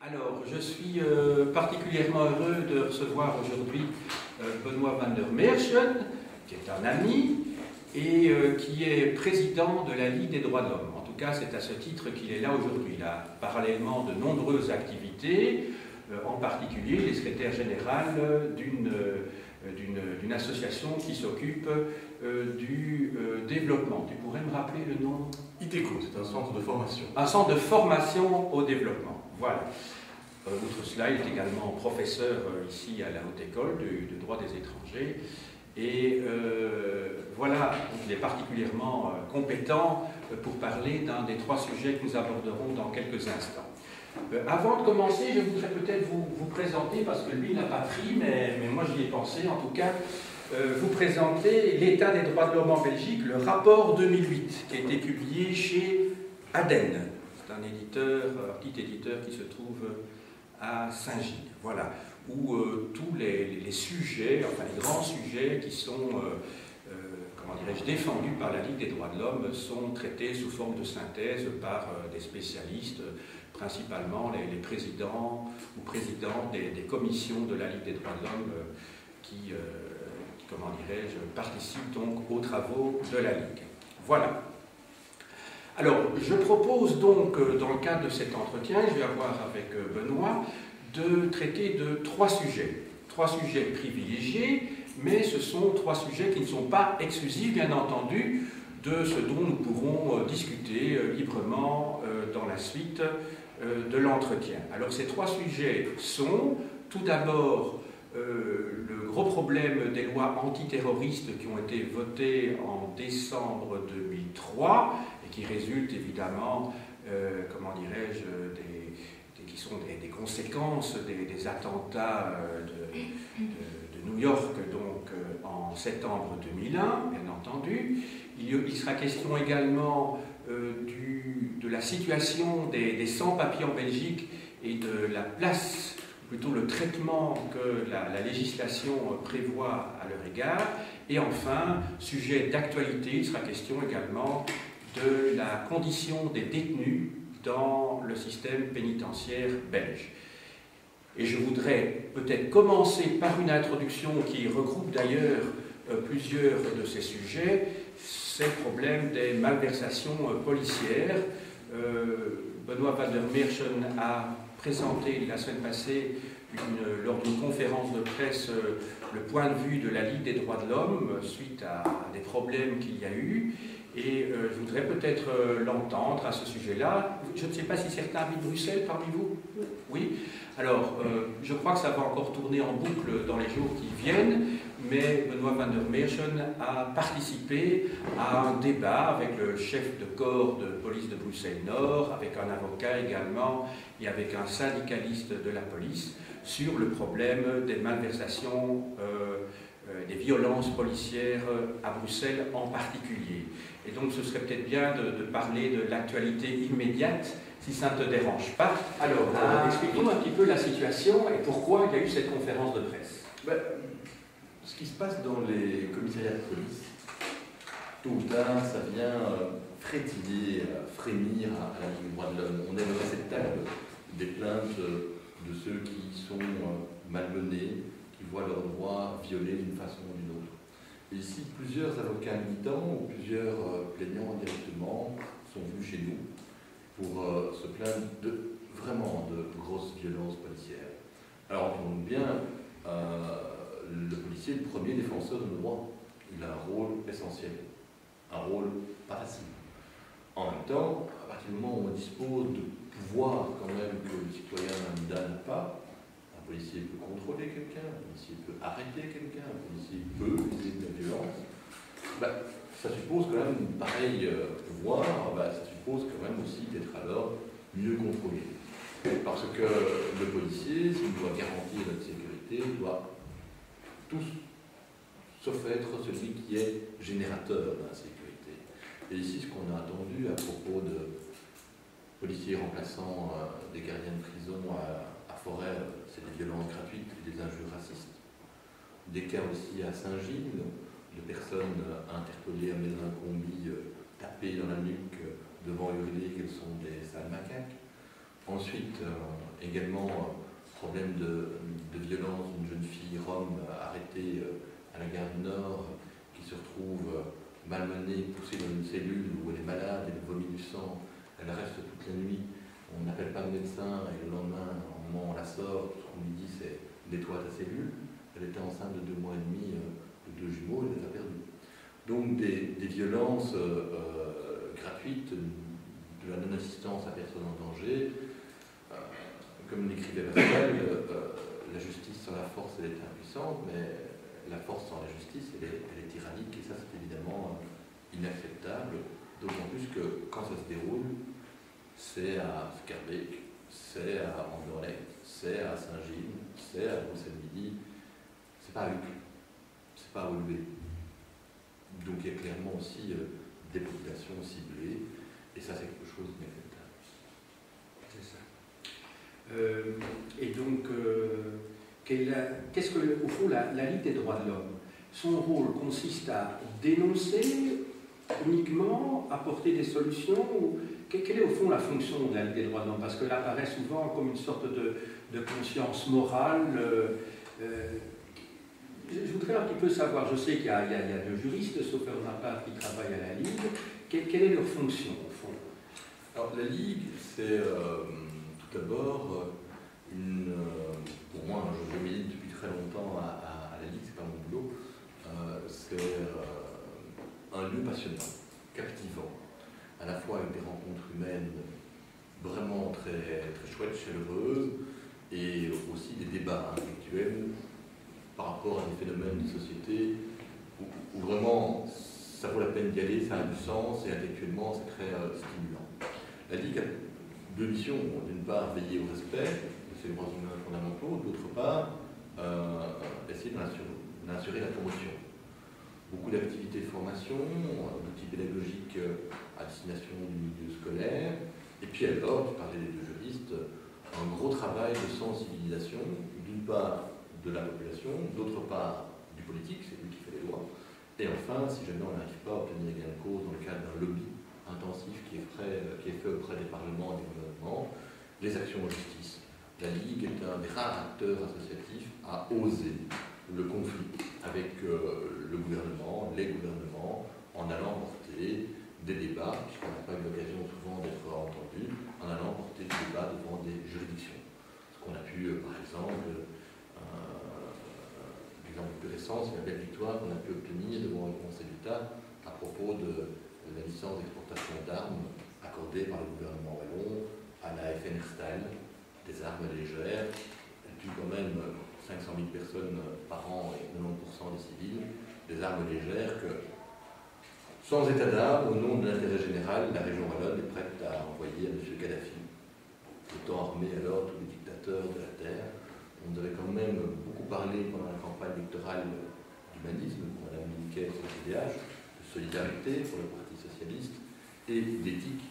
Alors, je suis particulièrement heureux de recevoir aujourd'hui Benoît van der Meersen, qui est un ami et qui est président de la Ligue des droits de l'homme. En tout cas, c'est à ce titre qu'il est là aujourd'hui. Il a parallèlement de nombreuses activités, en particulier il est secrétaire général d'une association qui s'occupe du développement. Tu pourrais me rappeler le nom? ITECO, c'est un centre de formation. Un centre de formation au développement. Voilà. Outre cela, il est également professeur ici à la Haute École du droit des étrangers. Et voilà, il est particulièrement compétent pour parler d'un des trois sujets que nous aborderons dans quelques instants. Avant de commencer, je voudrais peut-être vous présenter, parce que lui n'a pas pris, mais moi j'y ai pensé en tout cas, vous présenter l'état des droits de l'homme en Belgique, le rapport 2008, qui a été publié chez Aden. C'est un petit éditeur qui se trouve à Saint-Gilles, voilà, où tous les sujets, enfin les grands sujets qui sont, comment dirais-je, défendus par la Ligue des droits de l'homme sont traités sous forme de synthèse par des spécialistes, principalement les présidents ou présidentes des commissions de la Ligue des droits de l'homme qui comment dirais-je, participent donc aux travaux de la Ligue. Voilà. Alors, je propose donc, dans le cadre de cet entretien, je vais avoir avec Benoît, de traiter de trois sujets privilégiés, mais ce sont trois sujets qui ne sont pas exclusifs, bien entendu, de ce dont nous pourrons discuter librement dans la suite de l'entretien. Alors, ces trois sujets sont, tout d'abord, le gros problème des lois antiterroristes qui ont été votées en décembre 2003 et qui résultent évidemment, comment dirais-je, qui sont des conséquences des attentats de New York donc, en septembre 2001, bien entendu. Il sera question également de la situation des sans-papiers en Belgique et de la place, plutôt le traitement que la législation prévoit à leur égard. Et enfin, sujet d'actualité, il sera question également de la condition des détenus dans le système pénitentiaire belge. Et je voudrais peut-être commencer par une introduction qui regroupe d'ailleurs plusieurs de ces sujets, c'est le problème des malversations policières. Benoît van der Meersen a présenté la semaine passée, lors d'une conférence de presse, le point de vue de la Ligue des droits de l'homme suite à des problèmes qu'il y a eu. Et je voudrais peut-être l'entendre à ce sujet-là. Je ne sais pas si certains habitent Bruxelles parmi vous. Oui. Alors, je crois que ça va encore tourner en boucle dans les jours qui viennent, mais Benoît van der Meersen a participé à un débat avec le chef de corps de police de Bruxelles-Nord, avec un avocat également et avec un syndicaliste de la police sur le problème des malversations, des violences policières à Bruxelles en particulier. Et donc ce serait peut-être bien de parler de l'actualité immédiate, si ça ne te dérange pas. Alors, explique-nous un petit peu la situation et pourquoi il y a eu cette conférence de presse. Ce qui se passe dans les commissariats de police, tôt ou tard, ça vient frétiller, frémir à la Ligue des droits de l'homme. On est le réceptacle des plaintes de ceux qui sont malmenés, qui voient leurs droits violés d'une façon ou d'une autre. Et ici, plusieurs avocats militants ou plusieurs plaignants directement sont venus chez nous pour se plaindre vraiment de grosses violences policières. Alors, on compte bien, le policier est le premier défenseur de nos droits. Il a un rôle essentiel, un rôle pas facile. En même temps, à partir du moment où on dispose de pouvoirs quand même que le citoyen lambda n'a pas, un policier peut contrôler quelqu'un, un policier peut arrêter quelqu'un, un policier peut utiliser de la violence. Ça suppose quand même un pareil pouvoir, ça suppose quand même aussi d'être alors mieux contrôlé. Parce que le policier, s'il doit garantir notre sécurité, doit tous, sauf être celui qui est générateur de la sécurité. Et ici, ce qu'on a entendu à propos de policiers remplaçant des gardiens de prison à Forêt, c'est des violences gratuites et des injures racistes. Des cas aussi à Saint-Gilles, de personnes interpellées, amenées dans un combi, tapées dans la nuque, devant hurler qu'elles sont des sales macaques. Ensuite, également problème de violence d'une jeune fille rome arrêtée à la gare du Nord, qui se retrouve malmenée, poussée dans une cellule où elle est malade, elle vomit du sang, elle reste toute la nuit, on n'appelle pas le médecin, et le lendemain, au moment où on la sort, tout ce qu'on lui dit c'est nettoie ta cellule. Elle était enceinte de 2 mois et demi de 2 jumeaux, elle les a perdus. Donc des violences gratuites, de la non-assistance à personne en danger. Comme l'écrivait Pascal, la justice sans la force, elle est impuissante, mais la force sans la justice, elle est tyrannique, et ça, c'est évidemment inacceptable. D'autant plus que quand ça se déroule, c'est à Scarbeck, c'est à Anderlecht, c'est à Saint-Gilles, c'est à Bruxelles-Midi, c'est pas à Uccle, c'est pas à Woluwe. Donc il y a clairement aussi des populations ciblées, et ça, c'est quelque chose d'inacceptable. C'est ça. Et donc, qu'est-ce que, au fond, la Ligue des droits de l'homme, son rôle consiste à dénoncer uniquement, apporter des solutions, ou quelle est au fond la fonction de la Ligue des droits de l'homme? Parce que là apparaît souvent comme une sorte de conscience morale. Je voudrais un petit peu savoir, je sais qu'il y a 2 juristes, sauf un part qui travaillent à la Ligue, quelle est leur fonction au fond? Alors la Ligue, c'est tout d'abord pour moi, je milite depuis très longtemps à la Ligue, c'est pas mon boulot, c'est un lieu passionnant, captivant, à la fois avec des rencontres humaines vraiment très, très chouettes, chaleureuses, et aussi des débats intellectuels par rapport à des phénomènes de société où vraiment ça vaut la peine d'y aller, ça a du sens, et intellectuellement c'est très stimulant. La Ligue a 2 missions, d'une part veiller au respect de ces droits humains fondamentaux, d'autre part essayer d'en assurer la promotion. Beaucoup d'activités de formation, d'outils pédagogiques à destination du milieu scolaire, et puis alors, tu parlais des 2 juristes, un gros travail de sensibilisation, d'une part de la population, d'autre part du politique, c'est lui qui fait les lois, et enfin, si jamais on n'arrive pas à obtenir gain de cause dans le cadre d'un lobby intensif qui est fait auprès des parlements et des gouvernements, les actions en justice. La Ligue est un des rares acteurs associatifs à oser le conflit avec le gouvernement, les gouvernements, en allant porter des débats, puisqu'on n'a pas eu l'occasion souvent d'être entendu, en allant porter des débats devant des juridictions. Ce qu'on a pu, par exemple, l'exemple le plus récent, c'est la belle victoire qu'on a pu obtenir devant le Conseil d'État à propos de la licence d'exportation d'armes accordée par le gouvernement wallon à la FN Herstal, des armes légères. Elle tue quand même 500 000 personnes par an et 90% des civils, des armes légères que, sans état d'âme, au nom de l'intérêt général, la région wallonne est prête à envoyer à M. Kadhafi. Autant armer alors tous les dictateurs de la terre. On devait quand même beaucoup parler pendant la campagne électorale d'humanisme pour Mme Milquet et son CDH, de solidarité pour le Parti socialiste et d'éthique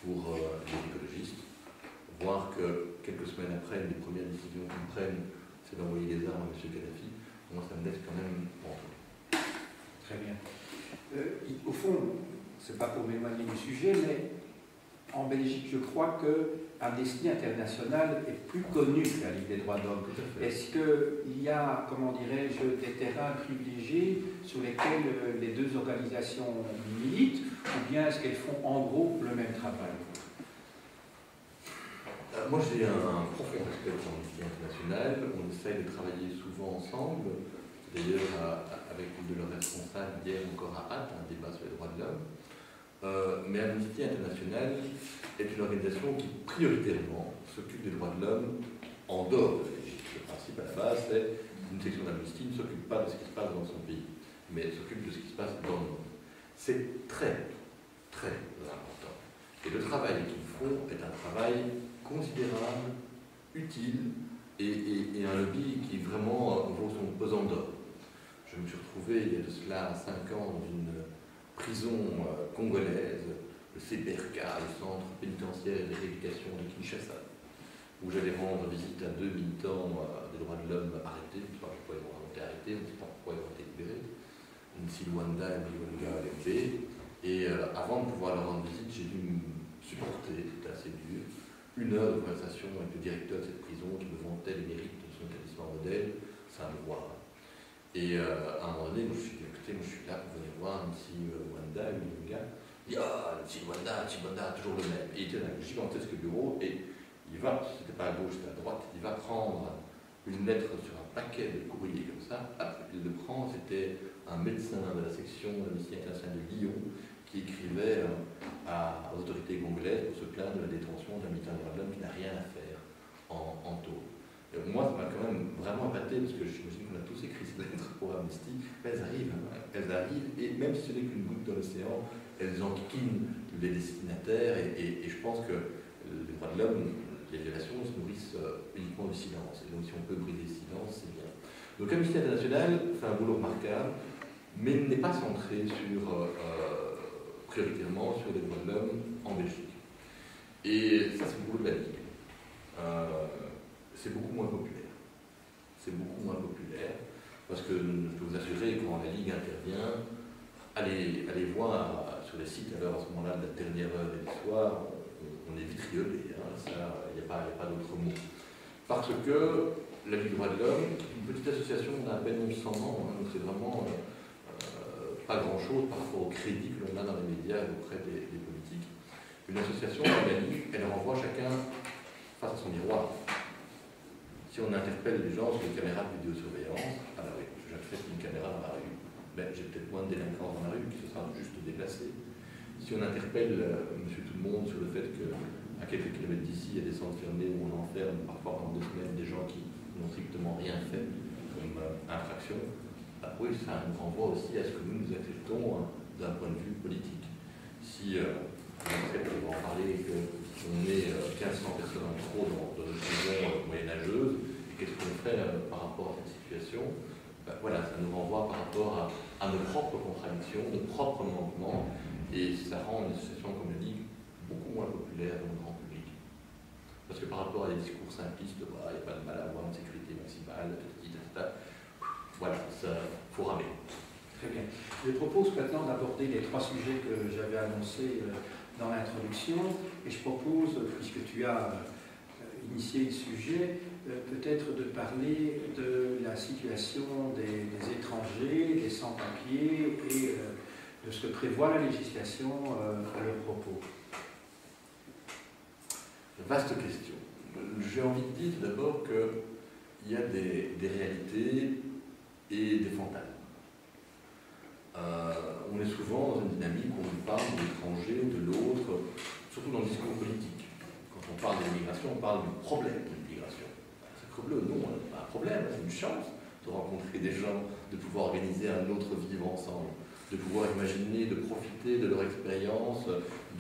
pour les écologistes. Voir que quelques semaines après, une des premières décisions qu'ils prennent, c'est d'envoyer des armes à M. Kadhafi. Moi, ça me laisse quand même pantoute. Très bien. Au fond, c'est pas pour m'éloigner du sujet, mais en Belgique, je crois que Amnesty International est plus connu que la Ligue des droits de l'homme. Est-ce qu'il y a, comment dirais-je, des terrains privilégiés sur lesquels les 2 organisations militent, ou bien est-ce qu'elles font en gros le même travail? Moi, j'ai un profond respect pour l'Amnesty International. On essaye de travailler souvent ensemble. D'ailleurs, avec une de leurs responsables, hier encore à Hâte, un débat sur les droits de l'homme. Mais Amnesty International est une organisation qui, prioritairement, s'occupe des droits de l'homme en dehors de la Belgique. Le principe, à la base, c'est une section d'Amnesty ne s'occupe pas de ce qui se passe dans son pays, mais s'occupe de ce qui se passe dans le monde. C'est très, très important. Et le travail qu'ils font est un travail considérable, utile, et un lobby qui vraiment vaut son pesant d'or. Je me suis retrouvé il y a de cela 5 ans dans une prison congolaise, le CPRK, le Centre pénitentiaire de rééducation de Kinshasa, où j'allais rendre visite à 2 militants des droits de l'homme arrêtés. Je ne sais pas pourquoi ils ont été arrêtés, on ne sait pas pourquoi ils ont été libérés. Nsilwanda et Mliwanga Lembe. Et avant de pouvoir leur rendre visite, j'ai dû me supporter, c'était assez dur, 1 heure de conversation avec le directeur de cette prison qui me vantait les mérites de son établissement modèle, ça me voit. Et à un moment donné, je me suis dit, écoutez, moi je suis là pour venir voir Nti Wanda, le gars. Il dit, ah, Nti Wanda, toujours le même. Et il était dans un gigantesque bureau et il va, c'était pas à gauche, c'était à droite, il va prendre une lettre sur un paquet de courrier comme ça, il le prend, c'était un médecin de la section de l'Amnesty internationale de Lyon qui écrivait aux autorités congolaises pour se plaindre de la détention d'un militant des droits de l'homme qui n'a rien à faire en taux. Moi, ça m'a quand même vraiment appâté, parce que j'imagine qu'on a tous écrit ces lettres pour Amnesty, mais elles arrivent, et même si ce n'est qu'une goutte dans l'océan, elles enquiquinent les destinataires, et je pense que les droits de l'homme, les violations se nourrissent uniquement du silence, et donc si on peut briser le silence, c'est bien. Donc Amnesty International fait un boulot remarquable, mais n'est pas centré prioritairement sur les droits de l'homme en Belgique. Et ça, c'est le boulot de la Ligue. C'est beaucoup moins populaire. C'est beaucoup moins populaire, parce que je peux vous assurer, quand la Ligue intervient, allez voir sur les sites, alors à ce moment-là, de la dernière heure et du soir, on est vitriolé, hein, ça, il n'y a pas d'autre mot. Parce que la Ligue des droits de l'homme, une petite association, on a à peine 1100 membres, hein, donc c'est vraiment pas grand-chose par rapport au crédit que l'on a dans les médias et auprès des politiques. Une association organique, elle renvoie chacun face à son miroir. Si on interpelle les gens sur les caméras de vidéosurveillance, alors oui, j'accepte une caméra dans la rue, ben, j'ai peut-être moins de délinquance dans la rue qui se sera juste déplacée. Si on interpelle monsieur tout le monde sur le fait qu'à quelques kilomètres d'ici, il y a des centres fermés où on enferme parfois pendant 2 semaines des gens qui n'ont strictement rien fait comme infraction, ben, oui, ça nous renvoie aussi à ce que nous acceptons d'un point de vue politique. Si on accepte de en parler qu'on est 1500 personnes en trop dans une prison moyenâgeuse, et qu'est-ce qu'on fait par rapport à cette situation? Ben voilà, ça nous renvoie par rapport à nos propres contradictions, nos propres manquements, et ça rend une association comme la Ligue beaucoup moins populaire dans le grand public. Parce que par rapport à des discours simplistes, il n'y a pas de mal à avoir une sécurité maximale, voilà, ça faut ramer. Très bien. Je propose maintenant d'aborder les 3 sujets que j'avais annoncés dans l'introduction, et je propose, puisque tu as initié le sujet, peut-être de parler de la situation des étrangers, des sans-papiers et de ce que prévoit la législation à leur propos. Vaste question. J'ai envie de dire d'abord qu'il y a des réalités et des fantasmes. On est souvent dans une dynamique où on parle de l'étranger ou de l'autre, surtout dans le discours politique. Quand on parle de l'immigration, on parle du problème de l'immigration. C'est creux, non, c'est pas un problème, c'est une chance de rencontrer des gens, de pouvoir organiser un autre vivre ensemble, de pouvoir imaginer, de profiter de leur expérience,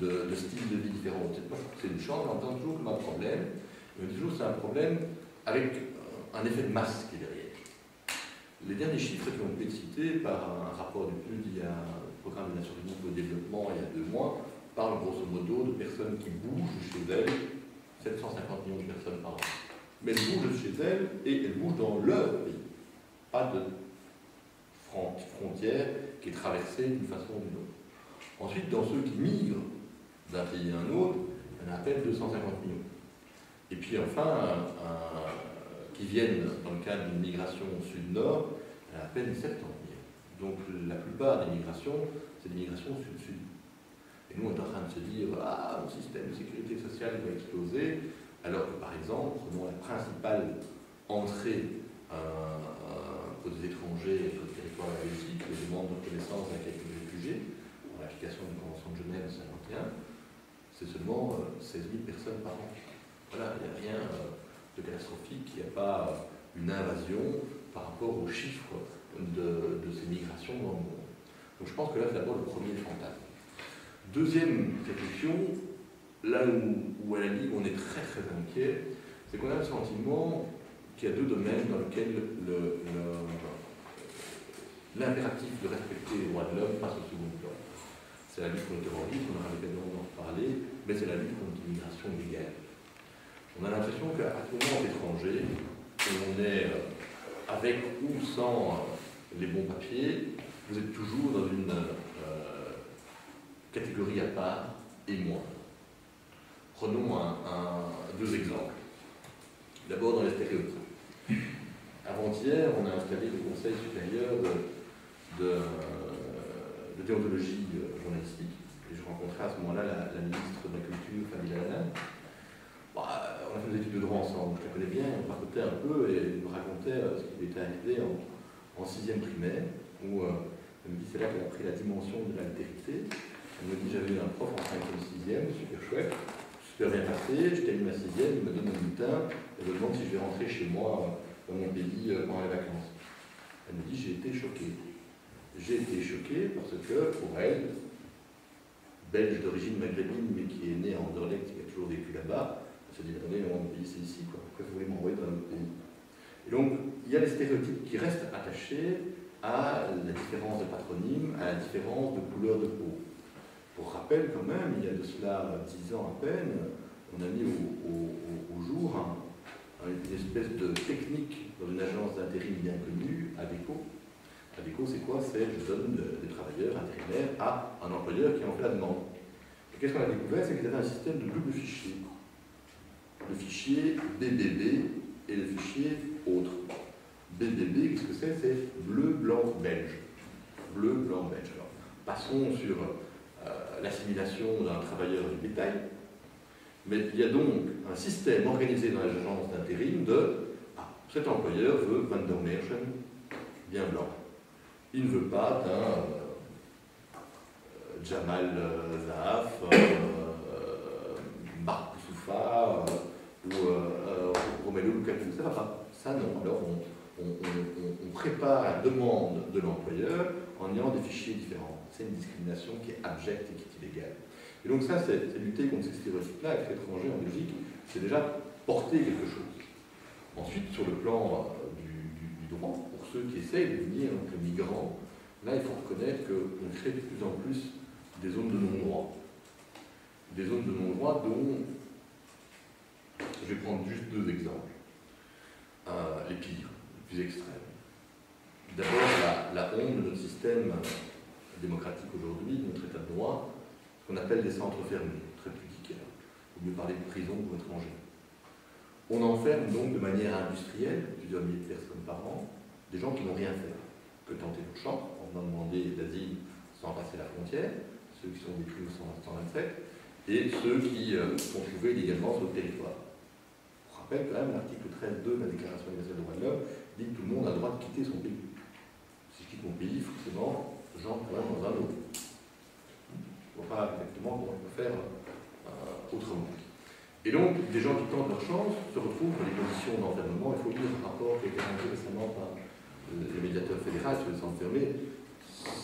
de styles de vie différents. C'est une chance, on entend toujours comme un problème, mais toujours c'est un problème avec un effet de masse qui est derrière. Les derniers chiffres qui ont été cités par un rapport du PNUD, il y a un programme des Nations Unies pour le développement il y a 2 mois, parlent grosso modo de personnes qui bougent chez elles, 750 millions de personnes par an. Mais elles bougent chez elles et elles bougent dans leur pays. Pas de frontière qui est traversée d'une façon ou d'une autre. Ensuite, dans ceux qui migrent d'un pays à un autre, il y en a à peine 250 millions. Et puis enfin, qui viennent dans le cadre d'une migration sud-nord, il y en a à peine 70 millions. Donc la plupart des migrations, c'est des migrations sud-sud. Et nous, on est en train de se dire, ah, mon système de sécurité sociale va exploser, alors que par exemple, prenons la principale entrée pour des étrangers sur le territoire de la Belgique, les demandes de reconnaissance d'un calcul de réfugiés, en l'application de la Convention de Genève 51, c'est seulement 16 000 personnes par an. Voilà, il n'y a rien de catastrophique, il n'y a pas une invasion par rapport aux chiffres de ces migrations dans le monde. Donc je pense que là, c'est d'abord le premier fantasme. Deuxième réflexion, là où à la Ligue on est très très inquiet, c'est qu'on a le sentiment qu'il y a 2 domaines dans lesquels l'impératif de respecter les droits de l'homme passe au second plan. C'est la lutte contre le terrorisme, on aura l'occasion d'en parler, mais c'est la lutte contre l'immigration illégale. On a l'impression qu'à tout moment d'étranger, on est avec ou sans les bons papiers, vous êtes toujours dans une catégorie à part et moins. Prenons deux exemples. D'abord dans les stéréotypes. Avant-hier, on a installé le Conseil supérieur de déontologie journalistique. Et je rencontrais à ce moment-là la ministre de la Culture, Fabien Lalanne. On a fait des études de droit ensemble, je la connais bien, on papotait un peu et elle me racontait ce qui lui était arrivé en 6e primaire, où elle me dit c'est là qu'elle a pris la dimension de l'altérité. Elle me dit j'avais eu un prof en 5e, 6e, super chouette, super bien passé, je termine ma 6e, il me donne un bulletin, elle me demande si je vais rentrer chez moi dans mon pays pendant les vacances. Elle me dit j'ai été choquée. J'ai été choquée parce que pour elle, belge d'origine maghrébine mais qui est née en Anderlecht, qui a toujours vécu là-bas, elle se dit attendez, mon pays c'est ici, quoi. Pourquoi vous voulez m'envoyer dans un autre pays? Et donc il y a des stéréotypes qui restent attachés à la différence de patronyme, à la différence de couleur de peau. Pour rappel quand même, il y a de cela 10 ans à peine, on a mis au jour une espèce de technique dans une agence d'intérim bien connue, ADECO. ADECO, c'est quoi? C'est je donne des travailleurs intérimaires à un employeur qui en fait la demande. Et qu'est-ce qu'on a découvert? C'est qu'ils avaient un système de double fichier. Le fichier BBB et le fichier autre. BBB, qu'est-ce que c'est? C'est bleu, blanc, belge. Bleu, blanc, belge. Alors, passons sur l'assimilation d'un travailleur du bétail. Mais il y a donc un système organisé dans l'agence d'intérim de cet employeur veut Van der Meerschen bien blanc. Il ne veut pas d'un Jamal Zahaf, Marc Soufa ou Romelu Lukaku. Ça va pas. Ça non. Alors on prépare la demande de l'employeur en ayant des fichiers différents. C'est une discrimination qui est abjecte et qui est illégale. Et donc ça, c'est lutter contre ces stéréotypes-là, être étranger en Belgique, c'est déjà porter quelque chose. Ensuite, sur le plan du droit, pour ceux qui essayent de venir donc, migrants, là, il faut reconnaître qu'on crée de plus en plus des zones de non-droit. Des zones de non-droit dont, je vais prendre juste deux exemples. Les pires, les plus extrêmes. D'abord, la honte de notre système démocratique aujourd'hui, de notre état de droit, ce qu'on appelle des centres fermés, très pudiques, au mieux parler de prison pour étrangers. On enferme donc de manière industrielle, plusieurs milliers de personnes par an, des gens qui n'ont rien fait que tenter leur chance en venant demander d'asile sans passer la frontière, ceux qui sont détenus au 127, et ceux qui sont trouvés illégalement sur le territoire. Je rappelle quand même l'article 13.2 de la Déclaration universelle des droits de l'homme dit que tout le monde a le droit de quitter son pays. Si je quitte mon pays, forcément, j'entre quand même dans un autre. Je ne vois pas exactement comment on peut faire autrement. Et donc, des gens qui tentent leur chance se retrouvent dans des conditions d'enfermement. Il faut lire un rapport qui a été rendu récemment par le médiateur fédéral sur les centres fermés.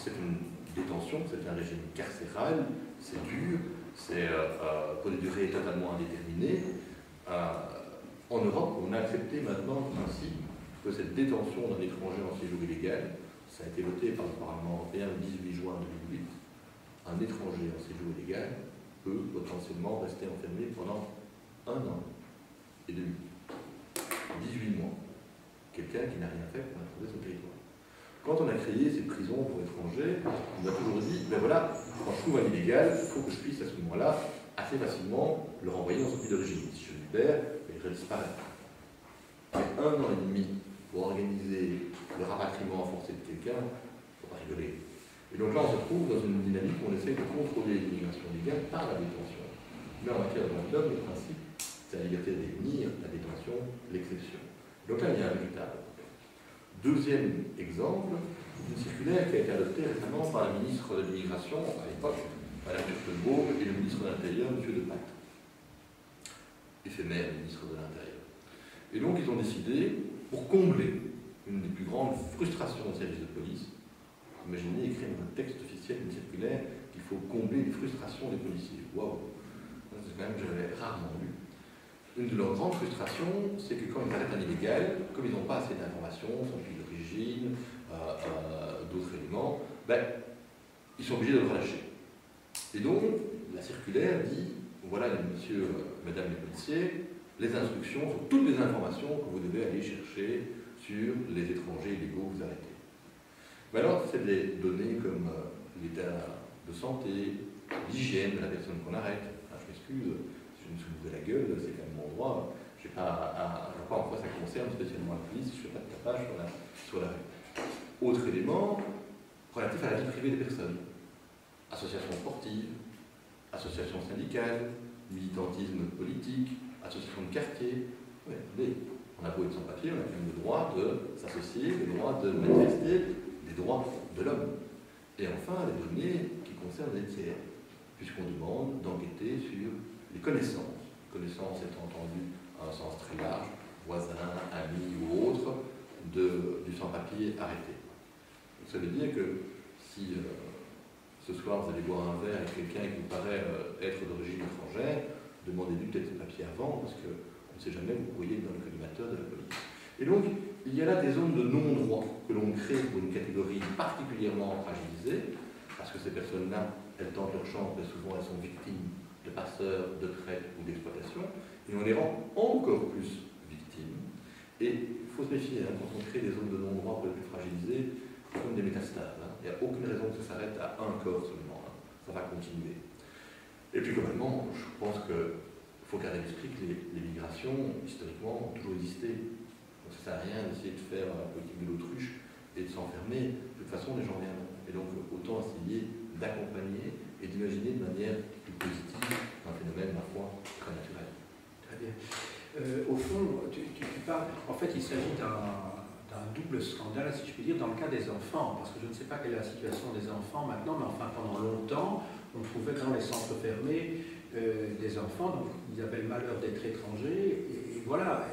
C'est une détention, c'est un régime carcéral, c'est dur, c'est pour des durées totalement indéterminées. En Europe, on a accepté maintenant le principe que cette détention d'un étranger en séjour illégal, ça a été voté par le Parlement européen le 18 juin 2008, un étranger en séjour illégal peut potentiellement rester enfermé pendant 1 an et demi, 18 mois. Quelqu'un qui n'a rien fait pour intégrer son territoire. Quand on a créé ces prisons pour étrangers, on a toujours dit, ben voilà, quand je trouve un illégal, il faut que je puisse à ce moment-là assez facilement le renvoyer dans son pays d'origine. Si je le libère, il disparaît. Mais 1 an et demi pour organiser le rapatriement forcé de quelqu'un, il ne faut pas rigoler. Et donc là, on se trouve dans une dynamique où on essaie de contrôler l'immigration légale par la détention. Mais en matière de droits de l'homme, le principe, c'est la liberté de détenir, la détention, l'exception. Donc là, il y a un véritable. Deuxième exemple, une circulaire qui a été adoptée récemment par la ministre de l'Immigration, à l'époque, Mme Turtelbaum, et le ministre de l'Intérieur, M. Depatte. Éphémère ministre de l'Intérieur. Et donc, ils ont décidé, pour combler une des plus grandes frustrations au service de police, imaginez écrire un texte officiel, une circulaire, qu'il faut combler les frustrations des policiers. Waouh! C'est quand même, j'avais rarement lu. Une de leurs grandes frustrations, c'est que quand ils arrêtent un illégal, comme ils n'ont pas assez d'informations, son pays d'origine, d'autres éléments, ben, ils sont obligés de le relâcher. Et donc, la circulaire dit, voilà, monsieur, mesdames les policiers, les instructions sur toutes les informations que vous devez aller chercher sur les étrangers illégaux que vous arrêtez. Mais alors, c'est des données comme l'état de santé, l'hygiène de la personne qu'on arrête. Je m'excuse, si je je me suis ouvert la gueule, c'est quand même mon droit. Je ne sais pas en quoi ça concerne spécialement la police, je ne fais pas de tapage sur la rue. Autre élément, relatif à la vie privée des personnes. Associations sportives, associations syndicales, militantisme politique, associations de quartier. Ouais, on a beau être sans papier, on a quand même le droit de s'associer, le droit de manifester des droits de l'homme. Et enfin, les données qui concernent les tiers, puisqu'on demande d'enquêter sur les connaissances. Connaissances étant entendues à un sens très large, voisins, amis ou autres, du sans-papier arrêté. Donc, ça veut dire que si ce soir vous allez boire un verre avec quelqu'un qui vous paraît être d'origine étrangère, demandez-lui peut-être le papier avant, parce qu'on ne sait jamais, vous pourriez être dans le collimateur de la police. Et donc, il y a là des zones de non-droit que l'on crée pour une catégorie particulièrement fragilisée, parce que ces personnes-là, elles tentent leur chance, mais souvent elles sont victimes de passeurs, de traite ou d'exploitation, et on les rend encore plus victimes. Et il faut se méfier, hein, quand on crée des zones de non-droit pour les plus fragilisés, c'est comme des métastases. Hein. Il n'y a aucune raison que ça s'arrête à un corps seulement. Hein. Ça va continuer. Et puis globalement, je pense qu'il faut garder à l'esprit que les migrations, historiquement, ont toujours existé. Donc ça ne sert à rien d'essayer de faire la politique de l'autruche et de s'enfermer. De toute façon, les gens viendront. Et donc, autant essayer d'accompagner et d'imaginer de manière plus positive un phénomène, ma foi, très naturel. Très bien. Au fond, tu parles, en fait, il s'agit d'un double scandale, si je puis dire, dans le cas des enfants, parce que je ne sais pas quelle est la situation des enfants maintenant, mais enfin, pendant longtemps, on trouvait dans les centres fermés des enfants, donc ils avaient le malheur d'être étrangers, et voilà.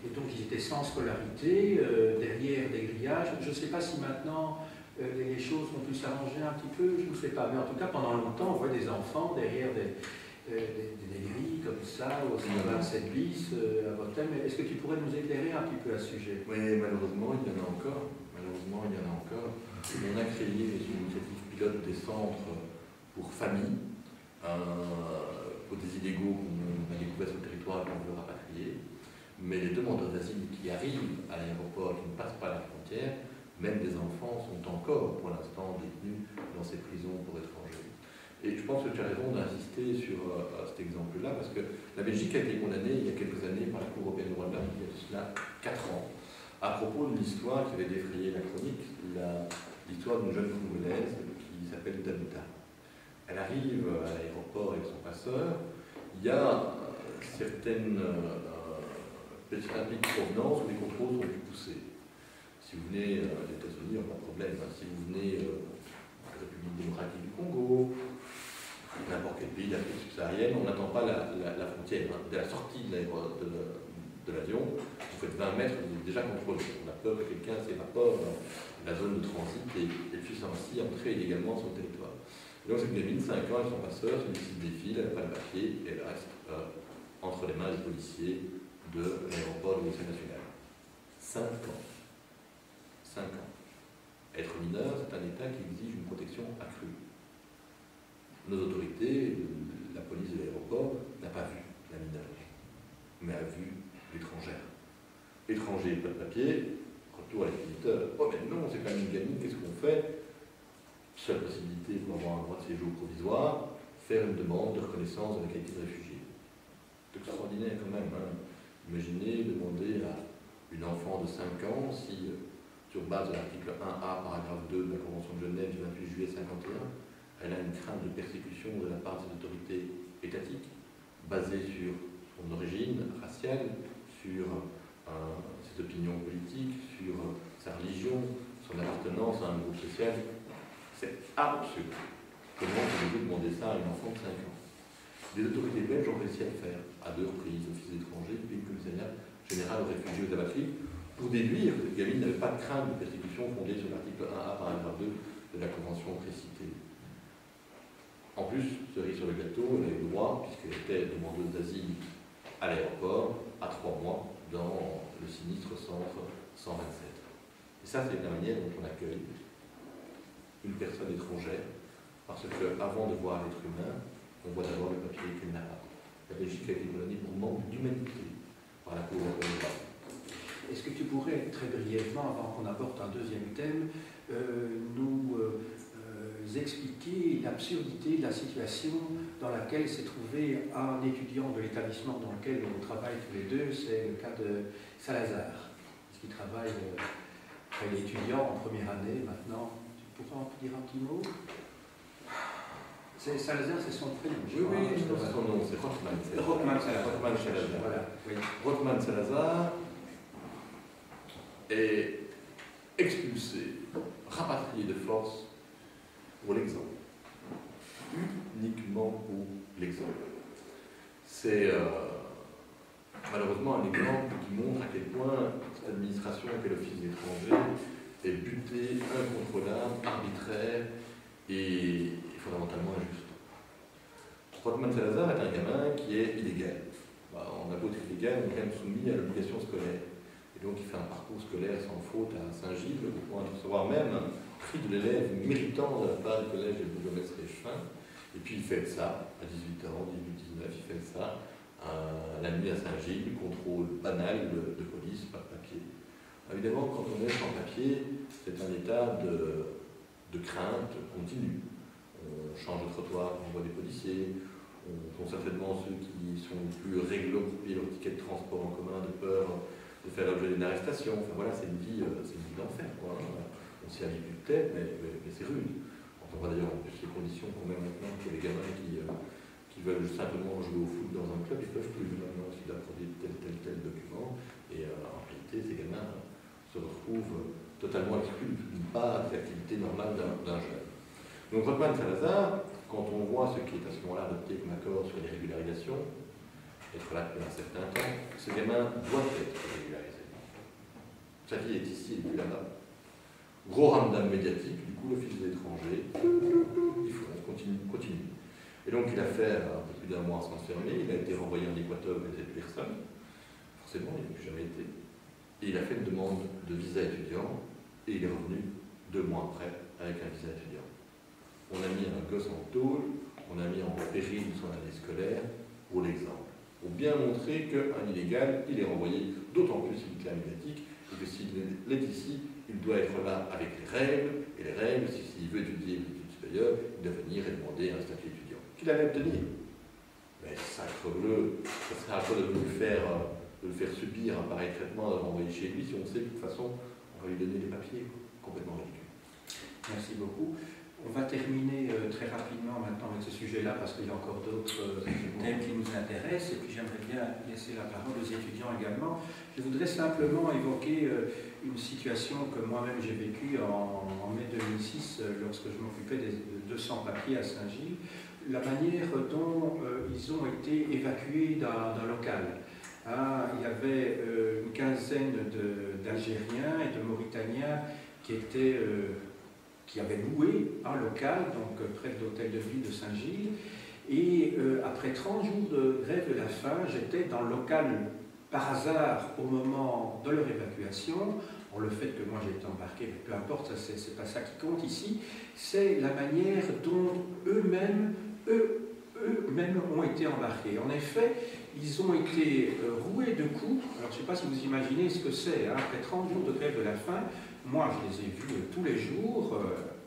Et donc ils étaient sans scolarité, derrière des grillages. Je ne sais pas si maintenant les choses ont pu s'arranger un petit peu, je ne sais pas. Mais en tout cas, pendant longtemps, on voit des enfants derrière des grilles comme ça, au 27 bis, à votre thème. Est-ce que tu pourrais nous éclairer un petit peu à ce sujet? Oui, malheureusement, il y en a encore. Malheureusement, il y en a encore. On a créé une initiative pilote des centres pour familles, pour des illégaux qu'on a découverts sur le territoire et qu'on veut rapatrier. Mais les demandeurs d'asile qui arrivent à l'aéroport, qui ne passent pas la frontière, même des enfants, sont encore pour l'instant détenus dans ces prisons pour étrangers. Et je pense que tu as raison d'insister sur cet exemple-là, parce que la Belgique a été condamnée il y a quelques années par la Cour européenne des droits de l'homme, il y a cela 4 ans, à propos d'une histoire qui avait défrayé la chronique, l'histoire d'une jeune Congolaise qui s'appelle Danuta. Elle arrive à l'aéroport avec son passeur, il y a certaines pays de provenance où les contrôles sont plus poussés. Si vous venez des États-Unis, pas de problème. Si vous venez de la République démocratique du Congo, n'importe quel pays d'Afrique subsaharienne, on n'attend pas la frontière. Hein. Dès la sortie de l'avion, vous faites 20 mètres, vous êtes déjà contrôlé. On a peur que quelqu'un s'évapore dans la zone de transit et puisse ainsi entrer illégalement sur le territoire. Et donc c'est une gamine, 5 ans, elle sont passeurs, c'est une petite défile, elle n'a pas de papier, et elle reste entre les mains des policiers de l'aéroport de l'État national. 5 ans. 5 ans. Être mineur, c'est un État qui exige une protection accrue. Nos autorités, la police de l'aéroport, n'a pas vu la mineure, mais a vu l'étrangère. Étranger, pas de papier, retour à l'expéditeur. Oh mais non, c'est quand même une gamine, qu'est-ce qu'on fait? Seule possibilité pour avoir un droit de séjour provisoire, faire une demande de reconnaissance de la qualité de réfugié. C'est extraordinaire quand même. Hein. Imaginez demander à une enfant de 5 ans si, sur base de l'article 1A, paragraphe 2 de la Convention de Genève du 28 juillet 51, elle a une crainte de persécution de la part de ses autorités étatiques, basée sur son origine raciale, sur ses opinions politiques, sur sa religion, son appartenance à un groupe social. C'est absurde. Comment pouvez-vous demander ça à une enfant de 5 ans? Les autorités belges ont réussi à le faire à 2 reprises, office étranger, puis le commissariat général aux réfugiés aux apatrides, pour déduire que cette gamine n'avait pas de crainte de persécution fondée sur l'article 1A, paragraphe 2 de la Convention précitée. En plus, cerise sur le gâteau, elle a eu le droit, puisqu'elle était demandeuse d'asile à l'aéroport, à 3 mois dans le sinistre centre 127. Et ça, c'est la manière dont on accueille une personne étrangère, parce qu'avant de voir l'être humain, on voit d'abord le papier qu'elle n'a pas. La Belgique a été condamnée pour manque d'humanité par la Cour européenne des droits de l'homme. Est-ce que tu pourrais, très brièvement, avant qu'on aborde un deuxième thème, nous expliquer l'absurdité de la situation dans laquelle s'est trouvé un étudiant de l'établissement dans lequel on travaille tous les deux, c'est le cas de Salazar, qui travaille, il est étudiant en première année maintenant. Tu pourras en dire un petit mot? Salazar, c'est son prénom. Oui, c'est son nom, c'est Rothman. Rothman Salazar. Rothman Salazar. Voilà, oui. Rothman Salazar est expulsé, rapatrié de force pour l'exemple. Uniquement pour l'exemple. C'est malheureusement un exemple qui montre à quel point cette administration qu'est l'Office des étrangers est butée, incontrôlable, arbitraire et fondamentalement injuste. Rothman Salazar est un gamin qui est illégal. On a beau être illégal, on est quand même soumis à l'obligation scolaire. Et donc il fait un parcours scolaire sans faute à Saint-Gilles, au point de recevoir même un prix de l'élève méritant de la part du collège de Bourg-Metz-Réchefin. Et puis il fait ça, à 18 ans, 18-19, il fait ça la nuit à Saint-Gilles, contrôle banal de police par papier. Évidemment, quand on est sans papier, c'est un état de crainte continue. On change de trottoir, on voit des policiers, on sont certainement ceux qui sont les plus réglo pour payer leur ticket de transport en commun de peur de faire l'objet d'une arrestation. Enfin voilà, c'est une vie d'enfer. On s'y habitue peut-être, mais c'est rude. On voit d'ailleurs en plus les conditions qu'on met maintenant pour les gamins qui veulent simplement jouer au foot dans un club, ils ne peuvent plus maintenant s'ils doivent produire tel document. Et en réalité, ces gamins se retrouvent totalement exclus d'une part de l'activité normale d'un jeune. Donc Rothman Salazar, quand on voit ce qui est à ce moment-là adopté comme accord sur les régularisations, être là depuis un certain temps, ce gamin doit être régularisé. Sa vie est ici et plus là-bas. Gros ramdam médiatique, du coup l'Office des étrangers, il faut continue. Et donc il a fait un peu plus d'un mois sans se fermer, il a été renvoyé en Équateur, mais il n'était plus personne. Forcément, il n'a plus jamais été. Et il a fait une demande de visa étudiant, et il est revenu 2 mois après avec un visa étudiant. On a mis un gosse en tôle, on a mis en péril son année scolaire pour l'exemple. Pour bien montrer qu'un illégal, il est renvoyé, d'autant plus s'il est médiatique, et que s'il est ici, il doit être là avec les règles, et les règles, s'il veut étudier une étude supérieure, il doit venir et demander un statut étudiant. Qu'il allait obtenir. Mais sacre-bleu, ça serait à quoi de le faire subir un pareil traitement, de le renvoyer chez lui, si on sait que de toute façon, on va lui donner les papiers. Complètement ridicule. Merci beaucoup. On va terminer très rapidement maintenant avec ce sujet-là parce qu'il y a encore d'autres thèmes qui nous intéressent et puis j'aimerais bien laisser la parole aux étudiants également. Je voudrais simplement évoquer une situation que moi-même j'ai vécue en mai 2006 lorsque je m'occupais des 200 papiers à Saint-Gilles, la manière dont ils ont été évacués d'un local. Il y avait une quinzaine d'Algériens et de Mauritaniens qui avaient loué un local, donc près de l'hôtel de ville de Saint-Gilles. Et après 30 jours de grève de la faim, j'étais dans le local par hasard au moment de leur évacuation. Le fait que moi j'ai été embarqué, mais peu importe, c'est pas ça qui compte ici, c'est la manière dont eux-mêmes ont été embarqués. En effet, ils ont été roués de coups. Alors je ne sais pas si vous imaginez ce que c'est, hein. Après 30 jours de grève de la faim, moi je les ai vus tous les jours,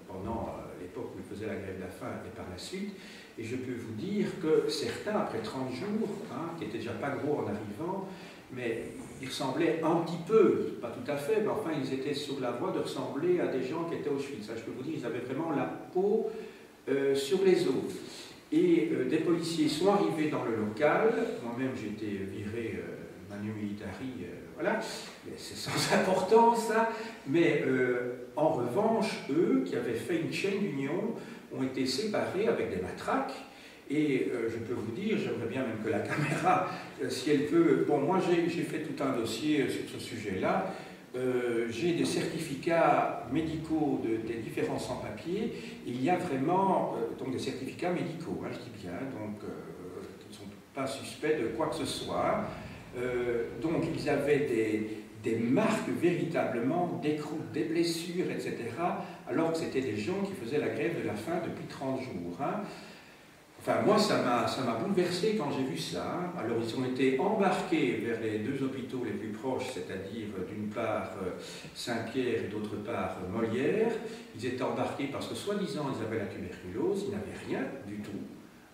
pendant l'époque où ils faisaient la grève de la faim et par la suite, et je peux vous dire que certains, après 30 jours, qui n'étaient déjà pas gros en arrivant, mais ils ressemblaient un petit peu, pas tout à fait, mais enfin ils étaient sur la voie de ressembler à des gens qui étaient au Auschwitz. Ça, je peux vous dire, ils avaient vraiment la peau sur les os. Et des policiers sont arrivés dans le local, moi-même j'ai été viré manu militari, voilà, c'est sans importance ça, mais en revanche, eux qui avaient fait une chaîne d'union ont été séparés avec des matraques. Et je peux vous dire, j'aimerais bien même que la caméra, si elle peut... Bon, moi j'ai fait tout un dossier sur ce sujet-là. J'ai des certificats médicaux des différents sans-papiers. Il y a vraiment donc des certificats médicaux, je dis bien, donc qui ne sont pas suspects de quoi que ce soit. Donc ils avaient des marques véritablement, des croûtes, des blessures, etc. Alors que c'était des gens qui faisaient la grève de la faim depuis 30 jours. Enfin, moi, ça m'a bouleversé quand j'ai vu ça. Alors, ils ont été embarqués vers les deux hôpitaux les plus proches, c'est-à-dire d'une part Saint-Pierre et d'autre part Molière. Ils étaient embarqués parce que, soi-disant, ils avaient la tuberculose, ils n'avaient rien du tout.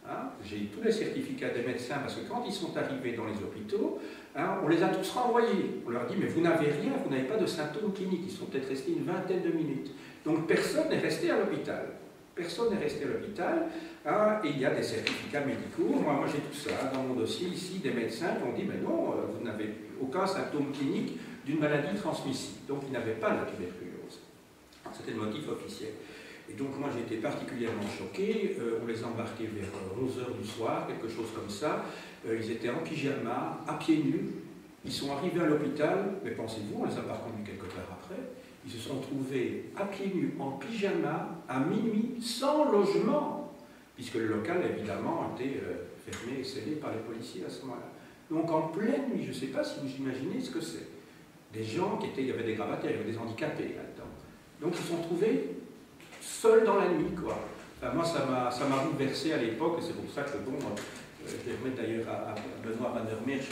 Hein. J'ai eu tous les certificats des médecins parce que quand ils sont arrivés dans les hôpitaux, hein, on les a tous renvoyés. On leur dit, mais vous n'avez rien, vous n'avez pas de symptômes cliniques. Ils sont peut-être restés une vingtaine de minutes. Donc, personne n'est resté à l'hôpital. Personne n'est resté à l'hôpital, hein, et il y a des certificats médicaux. Moi j'ai tout ça dans mon dossier ici, des médecins qui ont dit, mais non, vous n'avez aucun symptôme clinique d'une maladie transmissible. Donc ils n'avaient pas la tuberculose. C'était le motif officiel. Et donc moi j'ai été particulièrement choqué. On les embarquait vers 11h du soir, quelque chose comme ça. Ils étaient en pyjama, à pieds nus. Ils sont arrivés à l'hôpital, mais pensez-vous, on les a pas reconduits quelque part après. Ils se sont trouvés à pieds nus, en pyjama, à minuit, sans logement, puisque le local, évidemment, était fermé et scellé par les policiers à ce moment-là. Donc en pleine nuit, je ne sais pas si vous imaginez ce que c'est. Des gens qui étaient, il y avait des gravataires, il y avait des handicapés là-dedans. Donc ils se sont trouvés seuls dans la nuit, quoi. Enfin, moi, ça m'a bouleversé à l'époque, et c'est pour ça que, bon, je vais remettre d'ailleurs à Benoît Van der Meersch,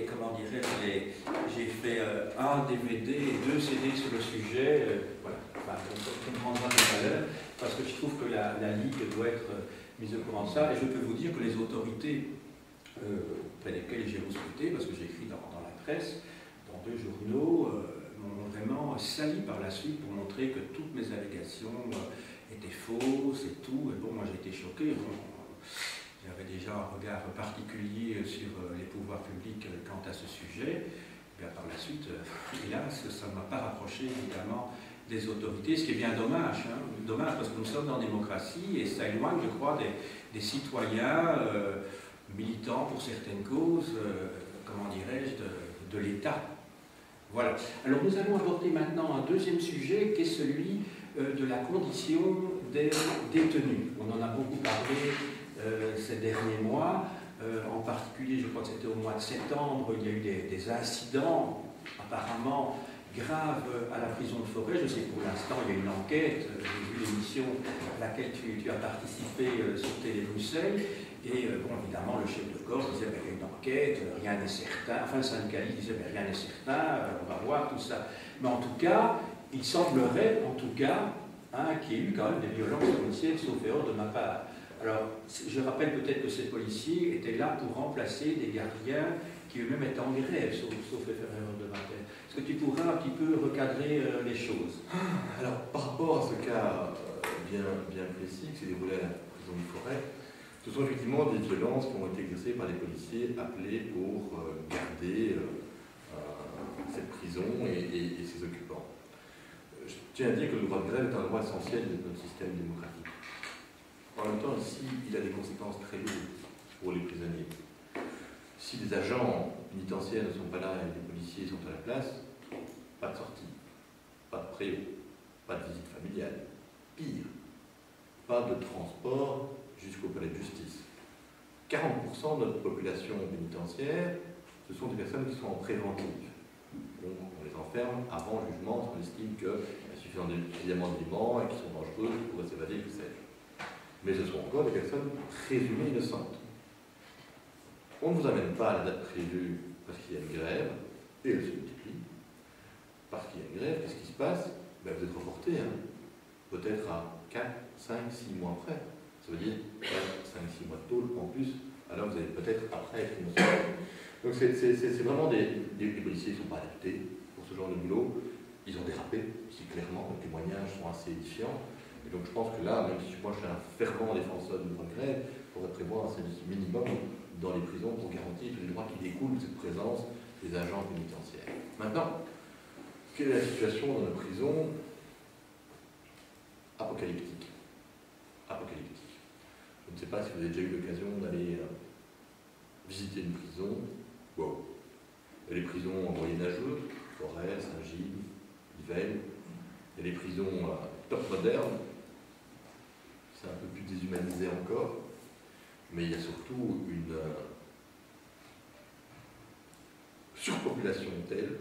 comment dirais-je, j'ai fait un DVD et 2 CD sur le sujet, voilà, enfin, on comprendra tout à l'heure, parce que je trouve que la Ligue doit être mise au courant de ça, et je peux vous dire que les autorités auprès desquelles j'ai ausculté, parce que j'ai écrit dans la presse, dans 2 journaux, m'ont vraiment sali par la suite pour montrer que toutes mes allégations étaient fausses et tout, et bon, moi j'ai été choqué. Bon, j'avais déjà un regard particulier sur les pouvoirs publics quant à ce sujet. Et bien, par la suite, hélas, ça ne m'a pas rapproché évidemment des autorités, ce qui est bien dommage. Hein, dommage parce que nous sommes en démocratie et ça éloigne, je crois, des citoyens militants pour certaines causes, comment dirais-je, de l'État. Voilà. Alors nous allons aborder maintenant un deuxième sujet qui est celui de la condition des détenus. On en a beaucoup parlé ces derniers mois, en particulier, je crois que c'était au mois de septembre, il y a eu des incidents apparemment graves à la prison de Forêt. Je sais que pour l'instant, il y a une enquête, j'ai vu l'émission à laquelle tu as participé sur Télé Bruxelles, et bon, évidemment, le chef de corps disait, ben, il y a une enquête, rien n'est certain, enfin le syndicaliste disait, ben, rien n'est certain, on va voir tout ça. Mais en tout cas, il semblerait, en tout cas, hein, qu'il y ait eu quand même des violences policières, sauf erreur de ma part. Alors, je rappelle peut-être que ces policiers étaient là pour remplacer des gardiens qui eux-mêmes étaient en grève, sauf erreur de ma part. Est-ce que tu pourras un petit peu recadrer les choses? Alors, par rapport à ce cas bien précis qui s'est déroulé à la prison de Forêt, ce sont effectivement des violences qui ont été exercées par des policiers appelés pour garder cette prison et ses occupants. Je tiens à dire que le droit de grève est un droit essentiel de notre système démocratique. En même temps, ici, il a des conséquences très lourdes pour les prisonniers. Si les agents pénitentiaires ne sont pas là et les policiers sont à la place, pas de sortie, pas de préau, pas de visite familiale. Pire, pas de transport jusqu'au palais de justice. 40% de notre population pénitentiaire, ce sont des personnes qui sont en préventive. Donc, on les enferme avant jugement, parce qu'on estime qu'il y a suffisamment d'éléments et qu'ils sont dangereux pour s'évader, que sais-je. Mais ce sont encore des personnes présumées innocentes. On ne vous amène pas à la date prévue parce qu'il y a une grève, et elle se multiplie. Parce qu'il y a une grève, qu'est-ce qui se passe? Ben, vous êtes reporté, hein, peut-être à 4, 5, 6 mois après. Ça veut dire 5, 6 mois de tôle en plus, alors vous allez peut-être après être innocent. Donc c'est vraiment des policiers qui ne sont pas adaptés pour ce genre de boulot. Ils ont dérapé, si clairement, les témoignages sont assez édifiants. Et donc je pense que là, même si moi je suis un fervent défenseur de droit de grève, il faudrait prévoir un service minimum dans les prisons pour garantir tous les droits qui découlent de cette présence des agents pénitentiaires. Maintenant, quelle est la situation dans nos prisons? Apocalyptique. Apocalyptique. Je ne sais pas si vous avez déjà eu l'occasion d'aller visiter une prison. Wow. Il y a les prisons moyenâgeuses, Forêt, Saint-Gilles, Yvel. Il y a les prisons top modernes. C'est un peu plus déshumanisé encore, mais il y a surtout une surpopulation telle.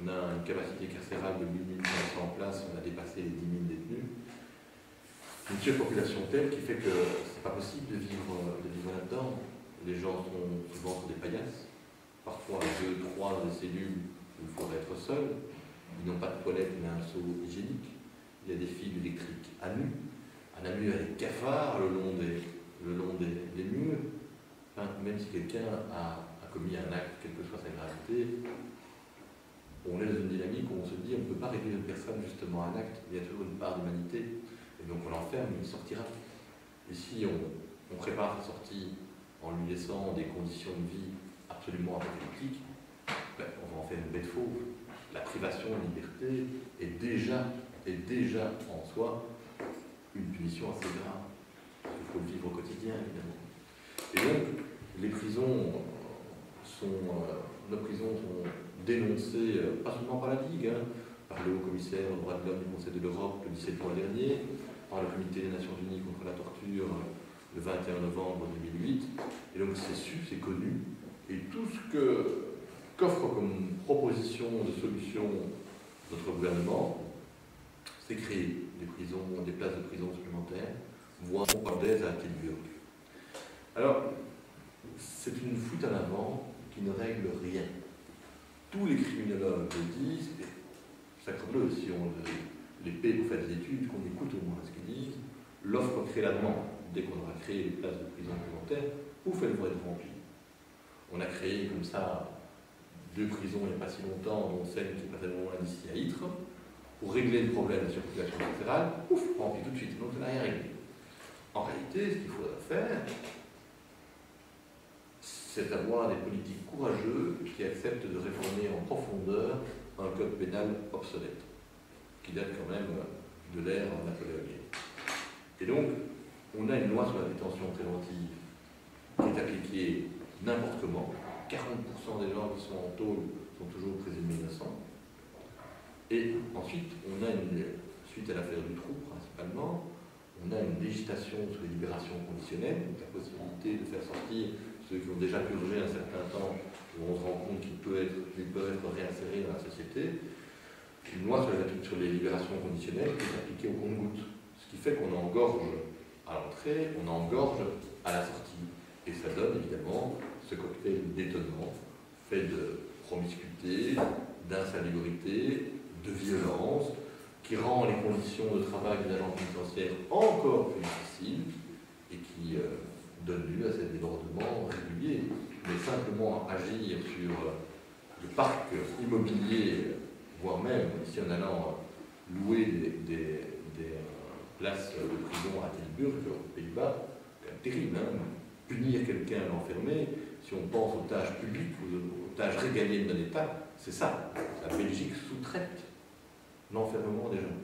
On a une capacité carcérale de 8500 places, on a dépassé les 10 000 détenus. une surpopulation telle qui fait que c'est pas possible de vivre là-dedans. Les gens sont souvent sur des paillasses, parfois 2, 3 dans des cellules où il faudrait être seul. Ils n'ont pas de toilette mais un seau hygiénique. Il y a des fils électriques à nu. À la nu, il y a des cafards le long des murs. Enfin, même si quelqu'un a commis un acte, quelle que soit sa gravité, on est dans une dynamique où on se dit on ne peut pas réduire une personne justement à un acte. Il y a toujours une part d'humanité. Et donc on l'enferme, mais il sortira. Ici, on prépare sa sortie en lui laissant des conditions de vie absolument apocalyptiques. Ben, on va en faire une bête fauve. La privation de liberté est déjà en soi une punition assez grave. Il faut le vivre au quotidien, évidemment. Et donc, nos prisons sont dénoncées, pas seulement par la Ligue, par le haut-commissaire aux droits de l'homme du Conseil de l'Europe le 17 juin dernier, par le Comité des Nations Unies contre la torture le 21 novembre 2008. Et donc c'est su, c'est connu. Et tout ce qu'offre comme proposition de solution notre gouvernement, c'est créer des prisons, des places de prison supplémentaires, voire d'aise à Tilburg. Alors, c'est une fuite en avant qui ne règle rien. Tous les criminologues le disent, et sacre-bleu, si on les paie pour faire des études, qu'on écoute au moins ce qu'ils disent, l'offre crée la demande. Dès qu'on aura créé les places de prison supplémentaires, pouf, elles vont être remplies. On a créé comme ça 2 prisons il n'y a pas si longtemps, dont celle qui est pas tellement loin d'ici à Ytre, pour régler le problème de la surpopulation carcérale, pouf, rempli tout de suite, donc ça n'a rien réglé. En réalité, ce qu'il faudra faire, c'est avoir des politiques courageuses qui acceptent de réformer en profondeur un code pénal obsolète, qui date quand même de l'ère napoléonienne. Et donc, on a une loi sur la détention préventive qui est appliquée n'importe comment. 40% des gens qui sont en tôle sont toujours présumés innocents. Et ensuite, suite à l'affaire du trou principalement, on a une législation sur les libérations conditionnelles, donc la possibilité de faire sortir ceux qui ont déjà purgé un certain temps, où on se rend compte qu'ils peuvent être réinsérés dans la société. Une loi sur les libérations conditionnelles qui est appliquée au compte-gouttes. Ce qui fait qu'on engorge à l'entrée, on engorge à la sortie. Et ça donne évidemment ce cocktail détonnant, fait de promiscuité, d'insalubrité, de violence, qui rend les conditions de travail des agents pénitentiaires encore plus difficiles et qui donne lieu à ces débordements réguliers. Mais simplement agir sur le parc immobilier, voire même, ici en allant louer des places de prison à Tilburg, aux Pays-Bas, c'est terrible, hein. Punir quelqu'un, l'enfermer, si on pense aux tâches publiques, aux tâches régaliennes d'un État, c'est ça. La Belgique sous-traite l'enfermement des gens.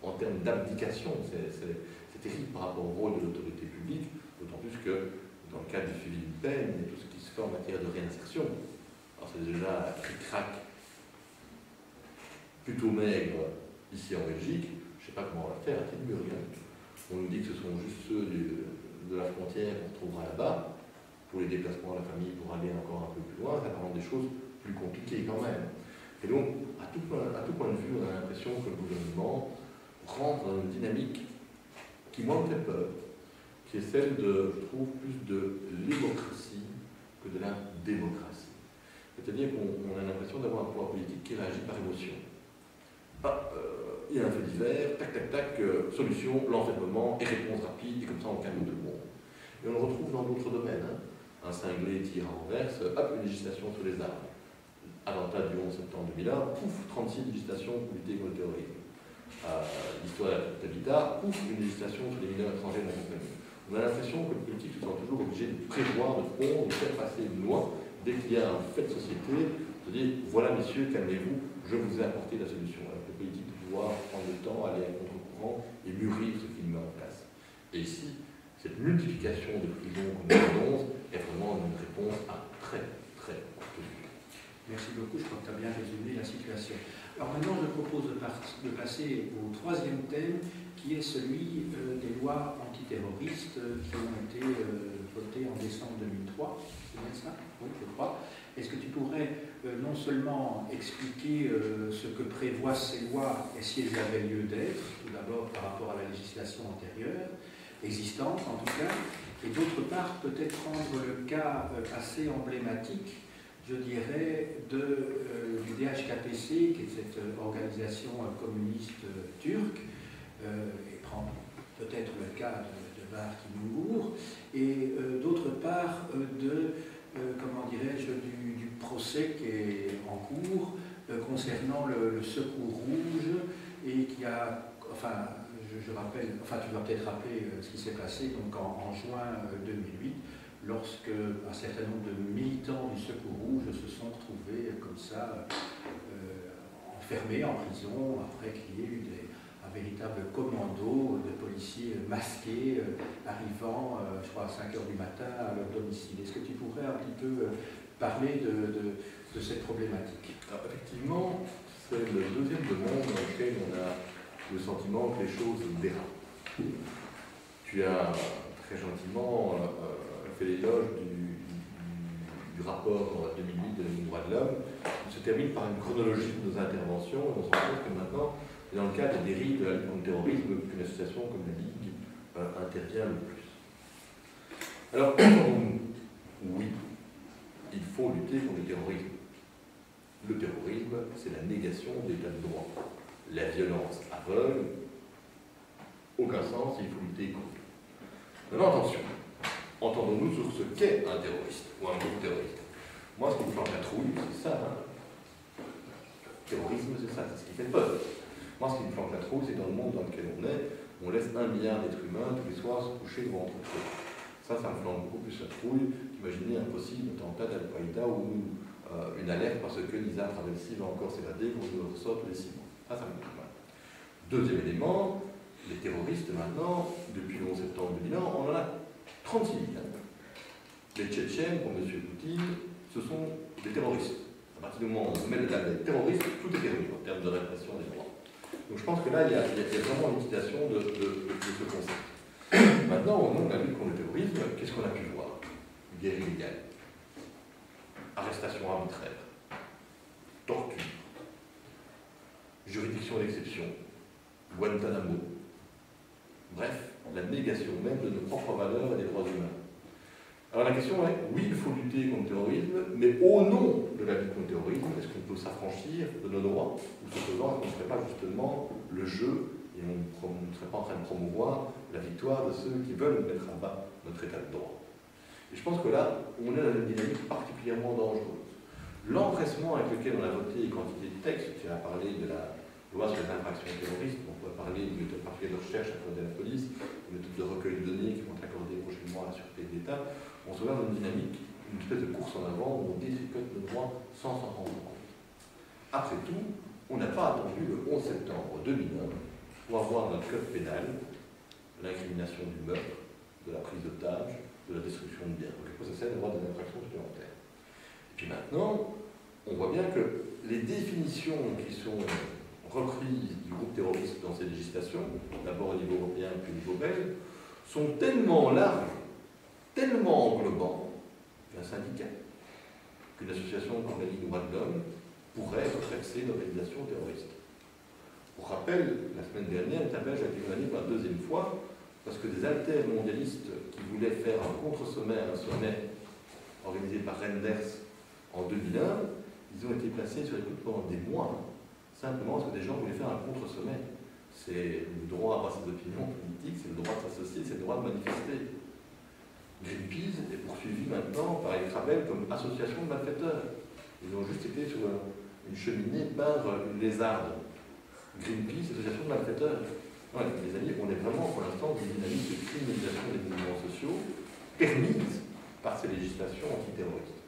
En termes d'abdication, c'est terrible par rapport au rôle de l'autorité publique, d'autant plus que dans le cadre du suivi d'une peine, il y a tout ce qui se fait en matière de réinsertion. Alors c'est déjà cric-crac plutôt maigre ici en Belgique. Je ne sais pas comment on va faire à Tilburg. On nous dit que ce sont juste ceux de la frontière qu'on trouvera là-bas, pour les déplacements à la famille, pour aller encore un peu plus loin, ça rend des choses plus compliquées quand même. Et donc, à tout point de vue, on a l'impression que le gouvernement rentre dans une dynamique qui, moi, me fait peur, qui est celle de, je trouve, plus de l'hémocratie que de la démocratie. C'est-à-dire qu'on a l'impression d'avoir un pouvoir politique qui réagit par émotion. Il y a un fait divers, tac, tac, tac, solution, l'enfermement et réponse rapide, et comme ça on calme tout le monde. Et on le retrouve dans d'autres domaines. Un cinglé tire à renverse, hop, une législation sur les armes. Attentat du 11 septembre 2001, pouf, 36 législations pour lutter contre le terrorisme. L'histoire de l'habitat, pouf, une législation sur les mineurs étrangers de la compagnie. On a l'impression que le politique se sent toujours obligé de prévoir, de pondre, de faire passer une loi dès qu'il y a un fait de société, de dire voilà messieurs, calmez-vous, je vous ai apporté la solution. Alors que le politique doit pouvoir prendre le temps, aller à contre-courant et mûrir ce qu'il met en place. Et ici, cette multiplication de prisons comme 2011 est vraiment une réponse à très, très courte vue. Merci beaucoup, je crois que tu as bien résumé la situation. Alors maintenant, je propose de passer au troisième thème, qui est celui des lois antiterroristes qui ont été votées en décembre 2003. C'est bien ça? Oui, je crois. Est-ce que tu pourrais non seulement expliquer ce que prévoient ces lois et si elles avaient lieu d'être, tout d'abord par rapport à la législation antérieure, existante en tout cas, et d'autre part peut-être prendre le cas assez emblématique, je dirais, du DHKPC, qui est cette organisation communiste turque, et prendre peut-être le cas de Barki Mungur, et d'autre part comment dirais-je, du procès qui est en cours concernant le Secours Rouge, et qui a, enfin, je rappelle, enfin tu vas peut-être rappeler ce qui s'est passé donc en juin 2008, lorsque un certain nombre de militants du Secours Rouge se sont retrouvés comme ça, enfermés en prison, après qu'il y ait eu un véritable commando de policiers masqués arrivant, je crois, à 5 h du matin à leur domicile. Est-ce que tu pourrais un petit peu parler de cette problématique? Alors, effectivement, c'est le deuxième domaine dans lequel on a le sentiment que les choses dérapent. Tu as très gentiment fait l'éloge du rapport 2008 des droits de l'homme, qui se termine par une chronologie de nos interventions, et on se rend compte que maintenant, dans le cadre des dérives de la lutte contre le terrorisme, qu'une association comme la Ligue intervient le plus. Alors, oui, il faut lutter contre le terrorisme. Le terrorisme, c'est la négation de l'état de droit. La violence aveugle, aucun sens, il faut lutter contre. Maintenant, attention, entendons-nous sur ce qu'est un terroriste ou un groupe terroriste. Moi, ce qui me flanque la trouille, c'est ça. Hein. Le terrorisme, c'est ça, c'est ce qui fait peur. Moi, ce qui me flanque la trouille, c'est dans le monde dans lequel on laisse 1 milliard d'êtres humains tous les soirs se coucher devant notre feu. Ça me flanque beaucoup plus la trouille qu'imaginer un possible attentat d'Al-Qaïda ou une alerte parce que Nizar Travelsi va encore s'évader qu'on nous ressort tous les 6 mois. Ça me fait mal. Deuxième élément, les terroristes maintenant, depuis le 11 septembre 2001, on en a 36 000. Les Tchétchènes, pour M. Poutine, ce sont des terroristes. À partir du moment où on met le label terroriste, tout est permis en termes de répression des droits. Donc je pense que là, il y a vraiment une citation de ce concept. Maintenant, au nom de la lutte contre le terrorisme, qu'est-ce qu'on a pu voir? Guerre illégale, arrestation arbitraire, torture, juridiction d'exception, Guantanamo. Bref, la négation même de nos propres valeurs et des droits humains. Alors la question est, oui, il faut lutter contre le terrorisme, mais au nom de la lutte contre le terrorisme, est-ce qu'on peut s'affranchir de nos droits? Ou ce faisant, est-ce qu'on ne ferait pas justement le jeu, et on ne serait pas en train de promouvoir la victoire de ceux qui veulent mettre à bas notre état de droit? Et je pense que là, on est dans une dynamique particulièrement dangereuse. L'empressement avec lequel on a voté quantité de textes, tu as parlé de la loi sur les infractions terroristes, on pourrait parler d'une méthode particulière de recherche accordée à la police, une méthode de recueil de données qui vont être accordées prochainement à la sûreté de l'État. On se voit dans une dynamique, une espèce de course en avant où on détricote nos droits sans s'en rendre compte. Après tout, on n'a pas attendu le 11 septembre 2001 pour avoir notre code pénal, l'incrimination du meurtre, de la prise d'otage, de la destruction de biens. Donc, ça sert d'avoir des infractions supplémentaires. Et puis maintenant, on voit bien que les définitions qui sont reprises du groupe terroriste dans ces législations, d'abord au niveau européen puis au niveau belge, sont tellement larges, tellement englobantes qu'un syndicat, qu'une association comme la Ligue des droits de l'homme pourrait être taxée d'organisation terroriste. Pour rappel, la semaine dernière, l'État belge a été condamné pour la 2e fois parce que des altermondialistes qui voulaient faire un contre-sommet, un sommet organisé par Renders en 2001, ils ont été placés sur écoute pendant des mois, simplement parce que des gens voulaient faire un contre-sommet. C'est le droit à avoir ses opinions politiques, c'est le droit de s'associer, c'est le droit de manifester. Greenpeace est poursuivi maintenant par Ekrabel comme association de malfaiteurs. Ils ont juste été sur une cheminée par une lézarde. Greenpeace, association de malfaiteurs. Ouais, les amis, on est vraiment pour l'instant dans une dynamique de criminalisation des mouvements sociaux permise par ces législations antiterroristes.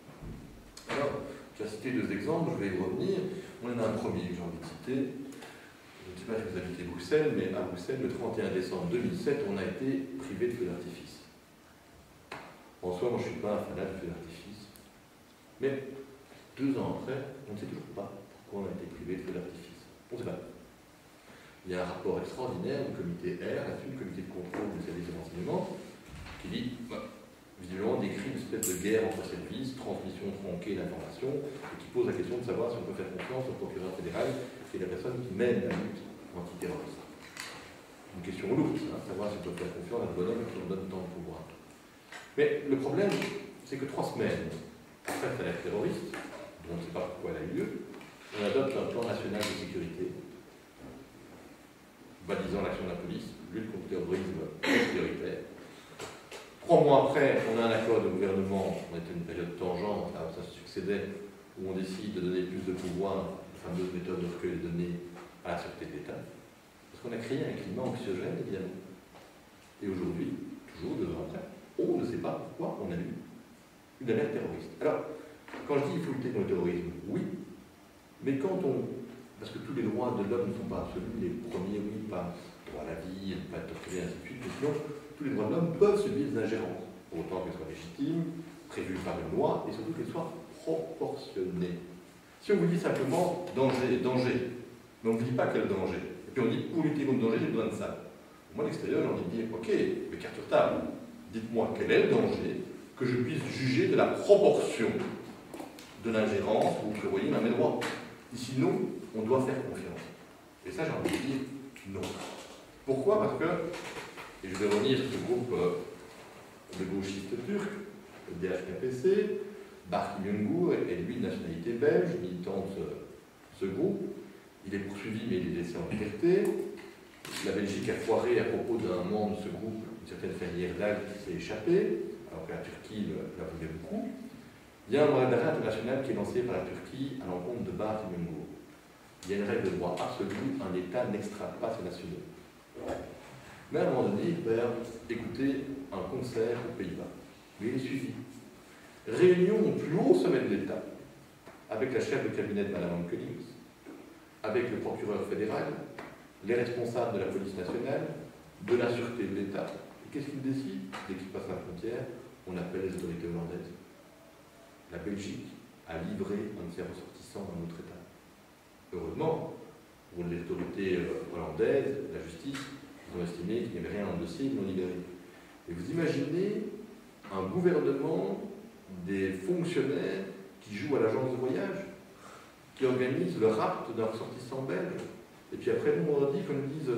Alors, tu as cité 2 exemples, je vais y revenir. On en a un premier que j'ai envie de citer. Je ne sais pas si vous habitez Bruxelles, mais à Bruxelles, le 31 décembre 2007, on a été privé de feux d'artifice. En soi, moi je ne suis pas un fanat de feux d'artifice. Mais 2 ans après, on ne sait toujours pas pourquoi on a été privé de feu d'artifice. On ne sait pas. Il y a un rapport extraordinaire du comité R, là-dessus, le comité de contrôle du service de renseignement, qui dit, visiblement, décrit une espèce de guerre entre services, transmission tronquée d'informations, et qui pose la question de savoir si on peut faire confiance au procureur fédéral, qui est la personne qui mène la lutte antiterroriste. Une question lourde, hein, savoir si on peut faire confiance à un bonhomme qui nous donne tant de pouvoir. Mais le problème, c'est que 3 semaines après cette alerte terroriste, dont on ne sait pas pourquoi elle a eu lieu, on adopte un plan national de sécurité, balisant l'action de la police, lutte contre le terrorisme prioritaire. 3 mois après, on a un accord de gouvernement, on était une période tangente, ça se succédait, où on décide de donner plus de pouvoir, la fameuse méthode de recueil des données à la sûreté de l'État. Parce qu'on a créé un climat anxiogène, évidemment. Et aujourd'hui, toujours 2 ans après, on ne sait pas pourquoi on a eu une alerte terroriste. Alors, quand je dis qu'il faut lutter contre le terrorisme, oui, mais quand on... Parce que tous les droits de l'homme ne sont pas absolus, les premiers, oui, pas droit à la vie, pas être torturé, ainsi de suite, mais sinon, tous les droits de l'homme peuvent subir des ingérences, pour autant qu'elles soient légitimes, prévues par une loi, et surtout qu'elles soient proportionnées. Si on vous dit simplement danger, danger, mais on ne vous dit pas quel danger, et puis on dit pour lutter contre le danger, j'ai besoin de ça. Moi, à l'extérieur, j'ai envie de dire, ok, mais carte sur table, dites-moi quel est le danger, que je puisse juger de la proportion de l'ingérence que vous prévoyez dans mes droits. Et sinon, on doit faire confiance. Et ça, j'ai envie de dire non. Pourquoi? Parce que, et je vais revenir sur ce groupe de gauchistes turcs, le DHKPC, Barki Yungur est lui de nationalité belge, militant de ce groupe. Il est poursuivi, mais il est laissé en liberté. La Belgique a foiré à propos d'un membre de ce groupe, une certaine Ferrière d'Al qui s'est échappé, alors que la Turquie la voulait beaucoup. Il y a un mandat d'arrêt international qui est lancé par la Turquie à l'encontre de Barki Yungur. Il y a une règle de droit absolue, un État n'extrade pas ses nationaux. Mais à un moment donné, il va écouter un concert aux Pays-Bas. Mais il est suivi. Réunion au plus haut sommet de l'État, avec la chef de cabinet de Mme Collins, avec le procureur fédéral, les responsables de la police nationale, de la sûreté de l'État. Et qu'est-ce qu'ils décident? Dès qu'ils passent la frontière, on appelle les autorités hollandaises. La Belgique a livré un de ses ressortissants dans notre État. Heureusement, pour les autorités hollandaises, la justice, ils ont estimé qu'il n'y avait rien dans le dossier, ils l'ont libéré. Et vous imaginez un gouvernement, des fonctionnaires qui jouent à l'agence de voyage, qui organisent le rapt d'un ressortissant belge, et puis après nous on dit qu'on nous dise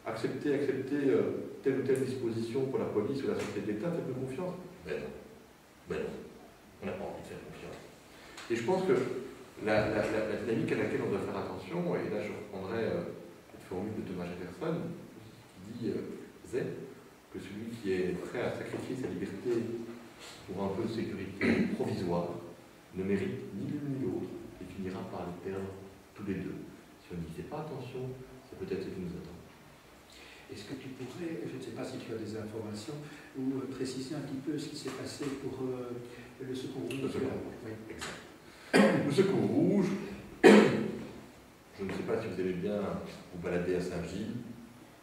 accepter telle ou telle disposition pour la police ou la sûreté de l'État, faites-nous confiance. Ben non, on n'a pas envie de faire confiance. Et je pense que la dynamique à laquelle on doit faire attention, et là je reprendrai cette formule de Thomas Jefferson, qui dit que celui qui est prêt à sacrifier sa liberté pour un peu de sécurité provisoire ne mérite ni l'une ni l'autre et finira par les perdre tous les deux. Si on n'y fait pas attention, c'est peut-être ce qui nous attend. Est-ce que tu pourrais, je ne sais pas si tu as des informations, ou préciser un petit peu ce qui s'est passé pour le secours rouge? Le secours rouge, oui. Exact. Le secours rouge, je ne sais pas si vous aimez bien vous balader à Saint-Gilles,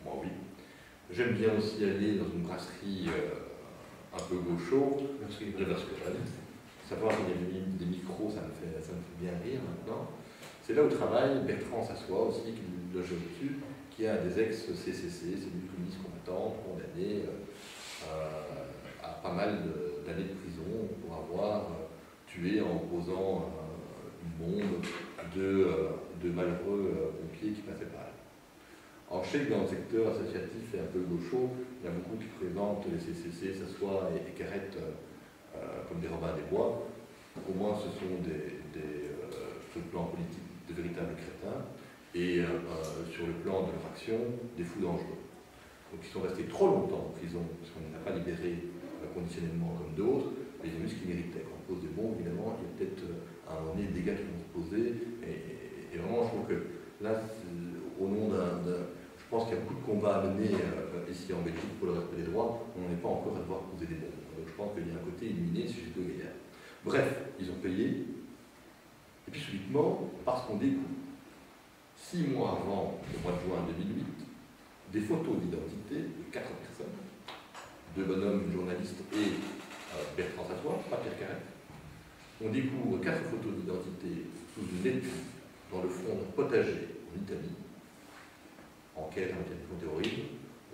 moi oui. J'aime bien aussi aller dans une brasserie un peu gaucho, savoir qu'il y a des micros, ça me fait bien rire maintenant. C'est là où travaille Bertrand Sassois aussi, qui loge au-dessus, qui a des ex-CCC, cellules communistes combattantes, condamnés à pas mal d'années de prison pour avoir tué en posant une bombe de malheureux pompiers qui passaient par là. Alors je sais que dans le secteur associatif et un peu gaucho, il y a beaucoup qui présentent les CCC, Sassois et Carrette comme des Robins des Bois. Pour moi, ce sont sur le plan politique de véritables crétins et sur le plan de leur action, des fous dangereux. Donc ils sont restés trop longtemps en prison parce qu'on ne les a pas libérés conditionnellement comme d'autres, mais ils ont eu ce qu'ils méritaient. Quand on pose des bombes, évidemment, il y a peut-être à un moment donné des dégâts qui vont se poser. Et vraiment, je trouve que là, au nom je pense qu'il y a beaucoup de combats à mener ici en Belgique pour le respect des droits. On n'en est pas encore à devoir poser des bombes. Donc je pense qu'il y a un côté illuminé si j'étais au gaillard. Bref, ils ont payé. Et puis subitement, parce qu'on découvre, 6 mois avant le mois de juin 2008, des photos d'identité de 4 personnes, 2 bonhommes, une journaliste et Bertrand Sassois, pas Pierre Carrette, On découvre 4 photos d'identité sous une étui dans le fond d'un potager en Italie, enquête en Italie contre terrorisme.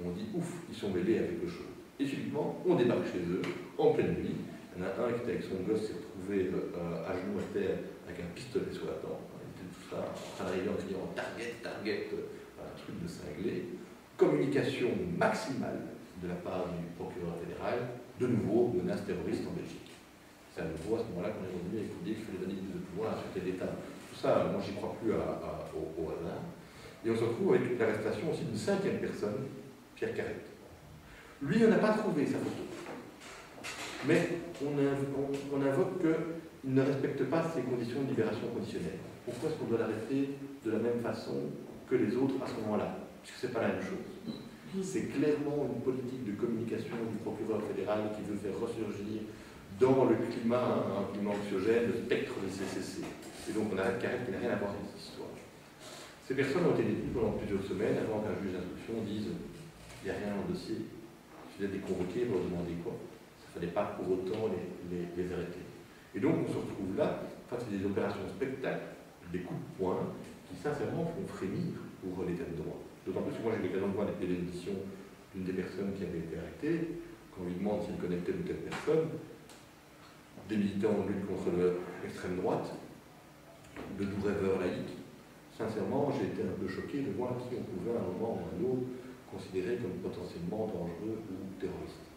On dit ouf, ils sont mêlés à quelque chose. Et subitement, on débarque chez eux en pleine nuit. Il y en a un qui était avec son gosse, s'est retrouvé à genoux à terre avec un pistolet sur la tempe. Il était tout ça en train d'arriver en criant target, target, un truc de cinglé. Communication maximale de la part du procureur fédéral, de nouveau menace terroriste en Belgique. C'est à nouveau à ce moment-là qu'on est revenu et qu'on dit qu'il fallait donner plus de pouvoir à la sûreté de l'État. Tout ça, moi j'y crois plus au hasard. Et on se retrouve avec l'arrestation aussi d'une 5e personne, Pierre Carrette. Lui, on n'a pas trouvé sa photo. Mais on invoque qu'il ne respecte pas ses conditions de libération conditionnelle. Pourquoi est-ce qu'on doit l'arrêter de la même façon que les autres à ce moment-là? Puisque ce n'est pas la même chose. C'est clairement une politique de communication du procureur fédéral qui veut faire ressurgir dans le climat, un climat anxiogène, le spectre des CCC. Et donc on arrête Carrette qui n'a rien à voir avec cette histoire. Ces personnes ont été détenues pendant plusieurs semaines avant qu'un juge d'instruction dise il n'y a rien dans le dossier. Si vous êtes convoqués, vous leur demandez quoi? Il ne fallait pas pour autant les arrêter. Et donc on se retrouve là, face à des opérations spectacles, des coups de poing qui sincèrement font frémir pour l'état de droit. D'autant plus que moi j'ai eu l'occasion de voir les télévisions d'une des personnes qui avait été arrêtée. Quand on lui demande s'il connaît telle ou telle personne, des militants de lutte contre l'extrême droite, de doux rêveurs laïcs, sincèrement j'ai été un peu choqué de voir qui on pouvait à un moment ou à un autre considérer comme potentiellement dangereux ou terroriste.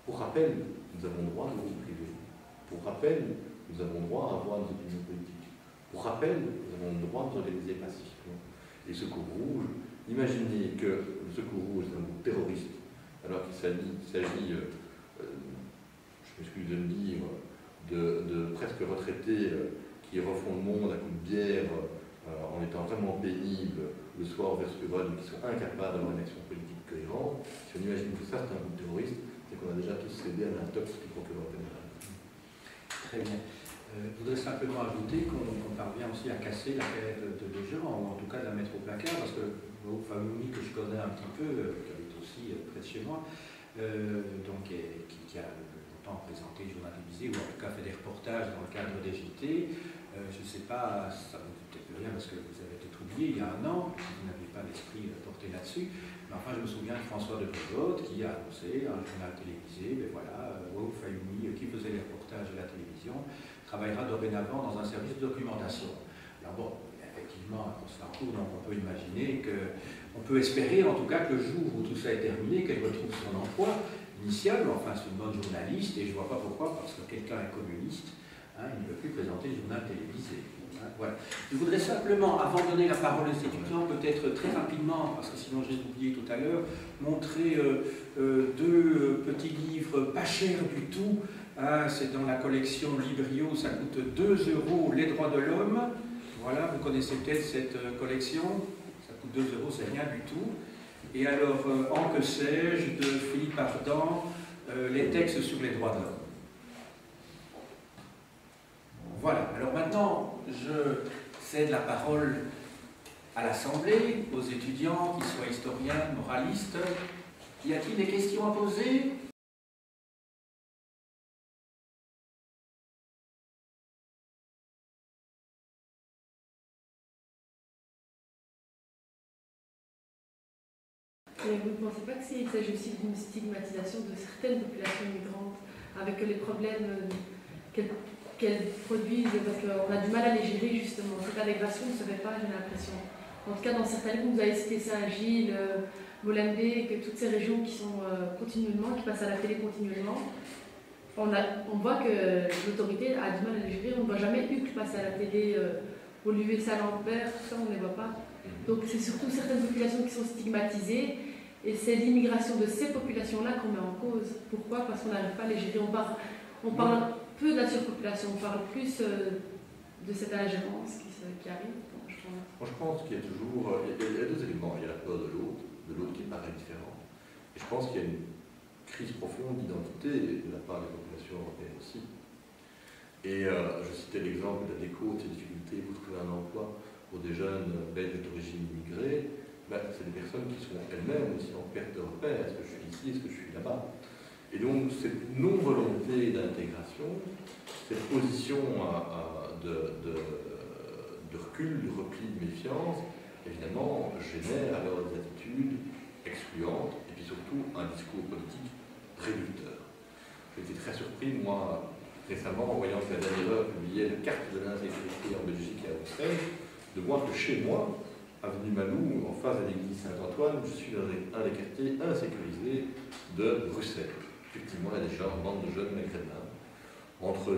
Pour rappel, nous avons droit à nos vies privées. Pour rappel, nous avons droit à avoir nos opinions politiques. Pour rappel, nous avons le droit de nous organiser pacifiquement. Et Secours Rouge, imaginez que le Secours Rouge est un groupe terroriste, alors qu'il s'agit, je m'excuse de le dire, de presque retraités qui refont le monde à coups de bière en étant vraiment pénibles le soir vers ce que veulent, qui sont incapables d'avoir une action politique cohérente. Si on imagine que ça c'est un groupe terroriste, c'est qu'on a déjà tous cédé à l'intox du procureur fédéral. Très bien. Je voudrais simplement ajouter qu'on parvient aussi à casser la paix de gens, ou en tout cas de la mettre au placard, parce que Famouni, que je connais un petit peu, qui habite aussi près de chez moi, donc, qui a longtemps présenté le journal télévisé, ou en tout cas fait des reportages dans le cadre des JT, je ne sais pas, ça ne vous dit peut-être rien parce que vous avez été oublié il y a un an, vous n'avez pas l'esprit porté là-dessus, mais enfin je me souviens de François de Brevoort qui a annoncé un journal télévisé, ben voilà, Fayoumi, qui faisait les reportages à la télévision, travaillera dorénavant dans un service de documentation. Alors bon, effectivement, c'est en cours, donc on peut imaginer on peut espérer en tout cas que le jour où tout ça est terminé, qu'elle retrouve son emploi initial, mais enfin c'est une bonne journaliste, et je ne vois pas pourquoi, parce que quelqu'un est communiste, il ne peut plus présenter le journal télévisé. Voilà. Je voudrais simplement, avant de donner la parole aux étudiants, peut-être très rapidement, parce que sinon j'ai oublié tout à l'heure, montrer 2 petits livres pas chers du tout. C'est dans la collection Librio, ça coûte 2 €, Les droits de l'homme. Voilà, vous connaissez peut-être cette collection, ça coûte 2 €, c'est rien du tout. Et alors, En que sais-je, de Philippe Ardant, les textes sur les droits de l'homme. Voilà, alors maintenant, je cède la parole à l'Assemblée, aux étudiants, qu'ils soient historiens, moralistes. Y a-t-il des questions à poser ? Et vous ne pensez pas qu'il s'agit aussi d'une stigmatisation de certaines populations migrantes avec les problèmes qu'elles produisent, parce qu'on a du mal à les gérer justement. Cette allégation ne se fait pas, j'ai l'impression. En tout cas, dans certains livres, vous avez cité Saint-Gilles, Molenbeek, toutes ces régions qui sont continuellement, qui passent à la télé continuellement. On voit que l'autorité a du mal à les gérer. On ne voit jamais Huck passer à la télé, Olivier Salambert, tout ça, on ne les voit pas. Donc c'est surtout certaines populations qui sont stigmatisées, et c'est l'immigration de ces populations-là qu'on met en cause. Pourquoi? Parce qu'on n'arrive pas à les gérer. On parle peu de la surpopulation, on parle plus de cette ingérence qui arrive. Moi je pense qu'il y a toujours, il y a 2 éléments. Il y a la peur de l'autre qui paraît différent. Et je pense qu'il y a une crise profonde d'identité de la part des populations européennes aussi. Et je citais l'exemple de la déco, de ces difficultés pour trouver un emploi pour des jeunes belges d'origine immigrée. C'est des personnes qui sont elles-mêmes aussi en perte de repère. Est-ce que je suis ici? Est-ce que je suis là-bas? Et donc cette non-volonté d'intégration, cette position de recul, de repli, de méfiance, évidemment, génère alors des attitudes excluantes et puis surtout un discours politique réducteur. J'ai été très surpris, moi, récemment, en voyant que la dernière heure publiait la carte de l'insécurité en Belgique et à Bruxelles, de voir que chez moi, avenue Malou, en face de l'église Saint-Antoine, je suis dans un des quartiers insécurisés de Bruxelles. Effectivement, il y a des gens, une bande de jeunes maghrébins, entre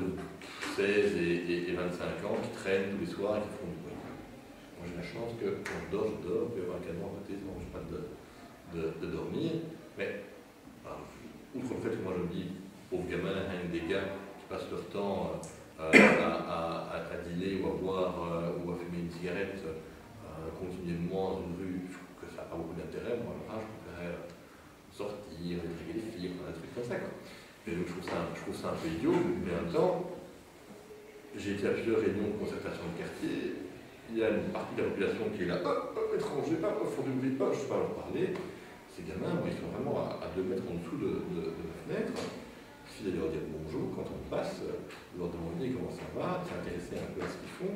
16 et 25 ans, qui traînent tous les soirs et qui font du bruit. Moi, j'ai la chance que quand je dors, il peut y avoir un canon à côté, ça ne m'empêche pas de dormir. Mais, outre le fait que moi je me dis, pauvres gamins, des gars qui passent leur temps à dîner ou à boire ou à fumer une cigarette continuellement dans une rue, je trouve que ça n'a pas beaucoup d'intérêt. Moi, je préférerais sortir, draguer des filles, un truc comme ça. Quoi. Et donc, je trouve ça un peu idiot, mais en même temps, j'ai été à plusieurs réunions de concertation de quartier. Il y a une partie de la population qui est là, étranger, font du bruit, je ne sais pas leur parler. Ces gamins, ils sont vraiment à 2 mètres en dessous de la fenêtre. Il suffit d'aller leur dire bonjour quand on passe, leur demander comment ça va, s'intéresser un peu à ce qu'ils font,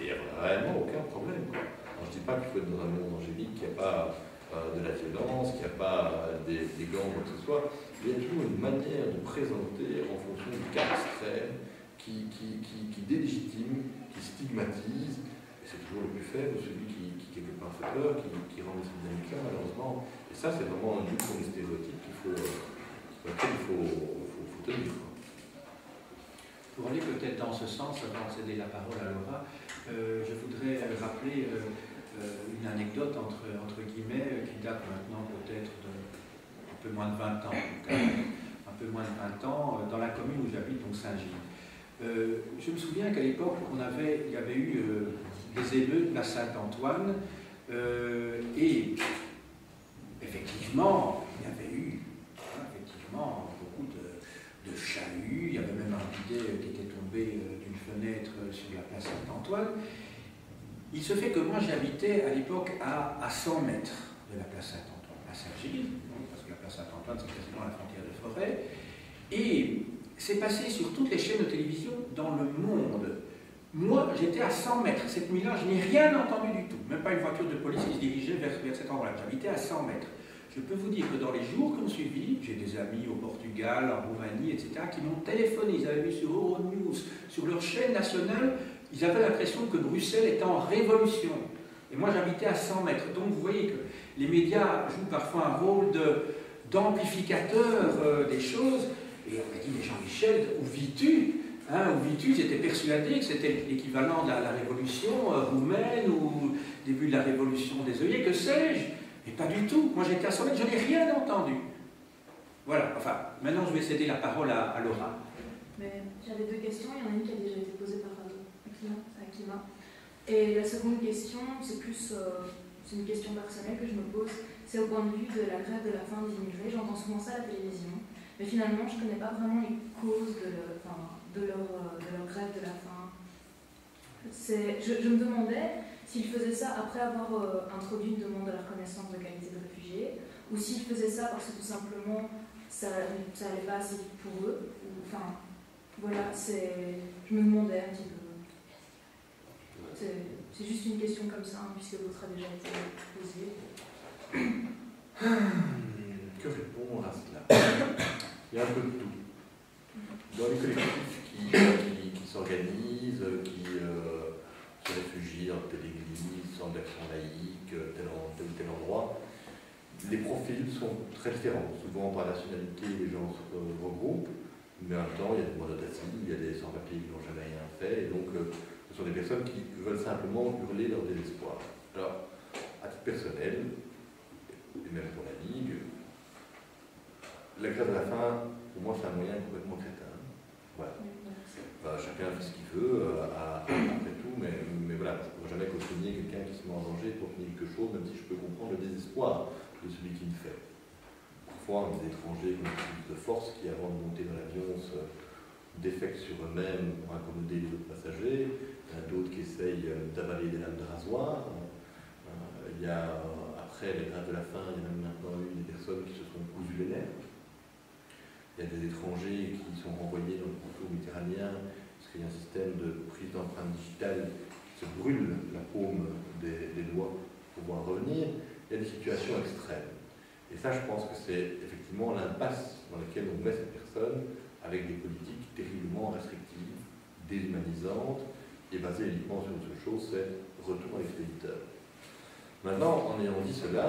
et il n'y a vraiment aucun problème. Quoi. Alors, je ne dis pas qu'il faut être dans un monde angélique, qu'il n'y a pas de la violence, qu'il n'y a pas des gangs ou quoi que ce soit. Il y a toujours une manière de présenter en fonction du cas extrême qui délégitime, qui stigmatise. Et c'est toujours le plus faible, celui qui quelque part fait peur, qui rend les dynamiques-là, malheureusement. Et ça, c'est vraiment une lutte contre les stéréotypes sur laquelle il faut tenir. Pour aller peut-être dans ce sens, avant de céder la parole à Laura, je voudrais rappeler une anecdote entre guillemets qui date maintenant peut-être un peu moins de 20 ans, un peu moins de 20 ans, dans la commune où j'habite, donc Saint-Gilles. Je me souviens qu'à l'époque, il y avait eu des émeutes place Saint-Antoine, et effectivement, il y avait eu effectivement beaucoup de chahuts, il y avait même un bidet qui était tombé d'une fenêtre sur la place Saint-Antoine. Il se fait que moi j'habitais à l'époque à 100 mètres de la place Saint-Antoine, à Saint-Gilles, parce que la place Saint-Antoine c'est quasiment la frontière de Forêt, et c'est passé sur toutes les chaînes de télévision dans le monde. Moi j'étais à 100 mètres, cette nuit-là je n'ai rien entendu du tout, même pas une voiture de police qui se dirigeait vers cet endroit-là, j'habitais à 100 mètres. Je peux vous dire que dans les jours qui ont suivi, j'ai des amis au Portugal, en Roumanie, etc., qui m'ont téléphoné, ils avaient vu sur Euronews, sur leur chaîne nationale, ils avaient l'impression que Bruxelles était en révolution. Et moi j'habitais à 100 mètres. Donc vous voyez que les médias jouent parfois un rôle d'amplificateur des choses. Et on m'a dit, mais Jean-Michel, où vis-tu où vis-tu? J'étais persuadé que c'était l'équivalent de la révolution roumaine ou début de la révolution des œillets, que sais-je? Et pas du tout. Moi j'étais à 100 mètres, je n'ai rien entendu. Voilà, enfin, maintenant je vais céder la parole à Laura. Mais j'avais 2 questions, il y en a une qui a déjà été posée par Akima. Et la seconde question, c'est une question personnelle que je me pose, c'est au point de vue de la grève de la faim des immigrés. J'entends souvent ça à la télévision, mais finalement je ne connais pas vraiment les causes de leur grève de la faim. Je me demandais s'ils faisaient ça après avoir introduit une demande à la reconnaissance de qualité de réfugié, ou s'ils faisaient ça parce que tout simplement ça n'allait pas assez vite pour eux. Enfin, voilà, je me demandais un petit peu. C'est juste une question comme ça, puisque l'autre a déjà été posée. Que répondre à cela? Il y a un peu de tout. Dans les collectifs qui s'organisent, qui se réfugient dans telle église, centre d'action laïque, tel ou tel endroit, les profils sont très différents. Souvent, par nationalité, les gens se regroupent, mais en même temps, il y a des demandeurs d'asile, il y a des sans-papiers qui n'ont jamais rien fait, et donc ce sont des personnes qui veulent simplement hurler leur désespoir. Alors, à titre personnel, et même pour la Ligue, la grève de la faim, pour moi, c'est un moyen complètement crétin. Voilà. Enfin, chacun fait ce qu'il veut, après tout, mais voilà, je ne pourrais jamais cautionner quelqu'un qui se met en danger pour obtenir quelque chose, même si je peux comprendre le désespoir de celui qui le fait. Parfois, des étrangers qui ont plus de force, qui, avant de monter dans l'avion, se défectent sur eux-mêmes pour incommoder les autres passagers. Il y en a d'autres qui essayent d'avaler des lames de rasoir. Il y a, après les grèves de la faim, il y a même maintenant eu des personnes qui se sont cousues les nerfs. il y a des étrangers qui sont renvoyés dans le pourtour méditerranéen, parce qu'il y a un système de prise d'empreintes digitales qui se brûle la paume des doigts pour pouvoir revenir. Il y a des situations extrêmes. Et ça, je pense que c'est effectivement l'impasse dans laquelle on met ces personnes avec des politiques terriblement restrictives, déshumanisantes et basées uniquement sur une seule chose, c'est retour à l'expéditeur. Maintenant, en ayant dit cela,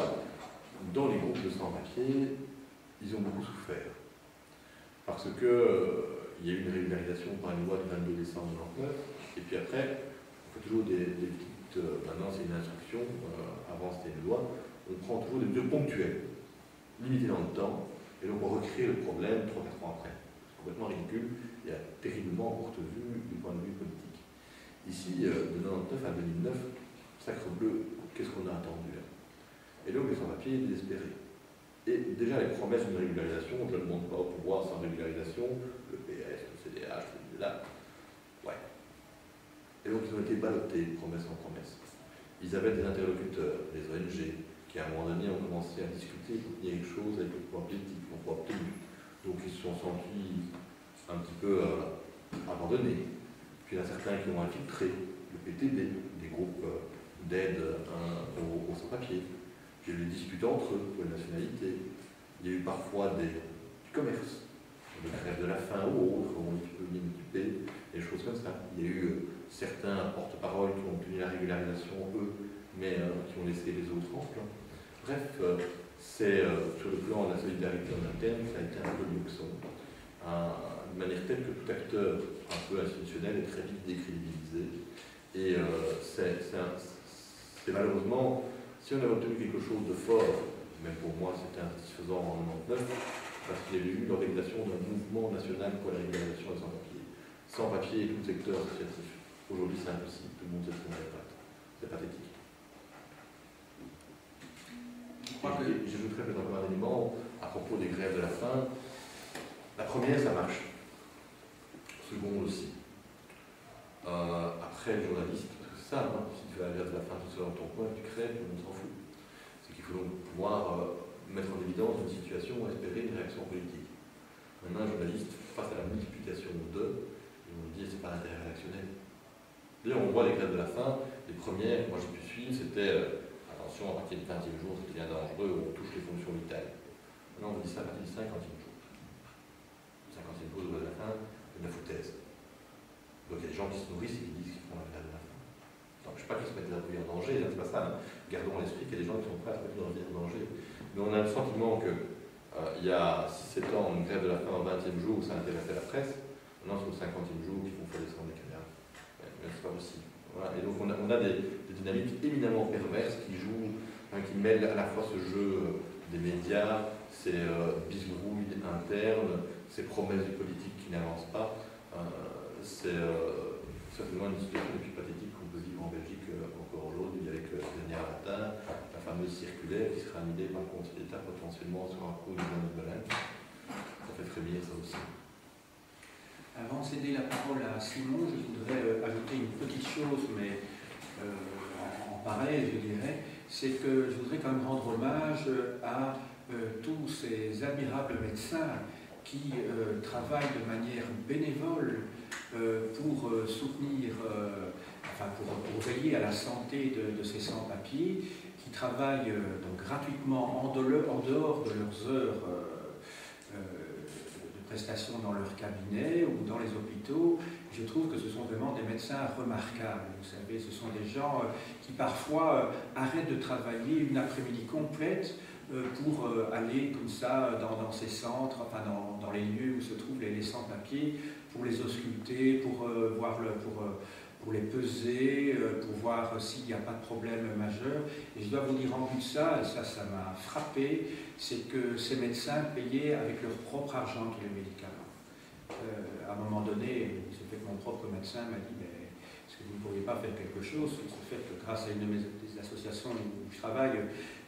dans les groupes de sans-papiers, ils ont beaucoup souffert. Parce que il y a eu une régularisation par une loi du 22 décembre 1999, et puis après, on fait toujours des petites... maintenant, c'est une instruction, avant c'était une loi, on prend toujours des mesures ponctuelles, limitées dans le temps, et donc on recrée le problème 3-4 ans après. C'est complètement ridicule et terriblement courte vue du point de vue politique. Ici, de 1999 à 2009, sacre bleu, qu'est-ce qu'on a attendu là? Et donc les sans-papiers désespérés. Et déjà les promesses d'une régularisation, je ne demande pas au pouvoir sans régularisation, le PS, le CDH, le là. Ouais. Et donc ils ont été ballottés, promesse en promesse. Ils avaient des interlocuteurs, des ONG, qui à un moment donné ont commencé à discuter pour tenir quelque chose avec le pouvoir politique, le pouvoir obtenu. Donc ils se sont sentis un petit peu abandonnés. Puis il y en a certains qui ont infiltré le PTB, des groupes d'aide aux sans-papiers. Il y a eu des disputes entre eux pour les nationalités. Il y a eu parfois du commerce, de grève de la faim ou autre, on peut m'occuper, des choses comme ça. Il y a eu certains porte-paroles qui ont obtenu la régularisation, eux, mais qui ont laissé les autres en plan. Bref, c'est sur le plan de la solidarité en interne, ça a été un peu luxon. De manière telle que tout acteur un peu institutionnel est très vite décrédibilisé. Et c'est malheureusement, si on avait obtenu quelque chose de fort, même pour moi c'était insatisfaisant en 1999, parce qu'il y a eu l'organisation d'un mouvement national pour la régularisation des sans-papiers. Sans-papiers et tout le secteur associatif. Aujourd'hui c'est impossible, tout le monde sait ce qu'on a fait. C'est pathétique. J'ajouterais peut-être encore un élément à propos des grèves de la faim. La première, ça marche. Seconde aussi. Après, le journaliste, parce que c'est ça, hein, si tu fais la grève de la faim tout seul dans ton coin, tu crèves, on s'en fout. C'est qu'il faut donc pouvoir mettre en évidence une situation ou espérer une réaction politique. Maintenant, un journaliste, face à la multiplication d'eux, on dit c'est pas l'intérêt réactionnel. D'ailleurs, on voit les grèves de la faim, les premières, moi j'ai pu suivre, c'était attention, à partir du 20e jour, c'est bien dangereux, où on touche les fonctions vitales. Maintenant, on dit ça à partir du 50e jour. Le 50e jour de la faim, c'est de la foutaise. Donc il y a des gens qui se nourrissent et qui disent qu'ils font la grève de la faim. Donc, je ne sais pas qu'ils se mettent la vie en danger, c'est pas ça. Hein. Gardons à l'esprit qu'il y a des gens qui sont prêts à se mettre leur vie en danger. Mais on a le sentiment que il y a 6-7 ans, une grève de la faim au 20e jour, ça intéressait la presse. Maintenant, c'est au 50e jour qu'il faut faire descendre les caméras. Mais c'est pas possible. Voilà. Et donc on a des dynamiques éminemment perverses qui jouent, hein, qui mêlent à la fois ce jeu des médias, ces bisbrouilles internes, ces promesses de politique qui n'avancent pas. C'est certainement une situation la plus pathétique qu'on peut vivre en Belgique encore aujourd'hui, avec le dernier matin, la fameuse circulaire qui sera annulée par le Conseil d'État potentiellement sur un coup de Belin. Ça fait frémir ça aussi. Avant de céder la parole à Simon, je voudrais ajouter une petite chose, mais en pareil, je dirais, c'est que je voudrais quand même rendre hommage à tous ces admirables médecins qui travaillent de manière bénévole pour soutenir, pour veiller à la santé de ces sans-papiers, qui travaillent donc gratuitement en dehors de leurs heures de prestation dans leur cabinet ou dans les hôpitaux. Je trouve que ce sont vraiment des médecins remarquables. Vous savez, ce sont des gens qui parfois arrêtent de travailler une après-midi complète pour aller comme ça dans ces centres, enfin dans les lieux où se trouvent les sans-papiers, pour les ausculter, pour les peser, pour voir s'il n'y a pas de problème majeur. Et je dois vous dire en plus de ça, et ça m'a frappé, c'est que ces médecins payaient avec leur propre argent tous les médicaments. À un moment donné, il se fait que mon propre médecin m'a dit mais est-ce que vous ne pourriez pas faire quelque chose? Il se fait que grâce à une de mes associations où je travaille,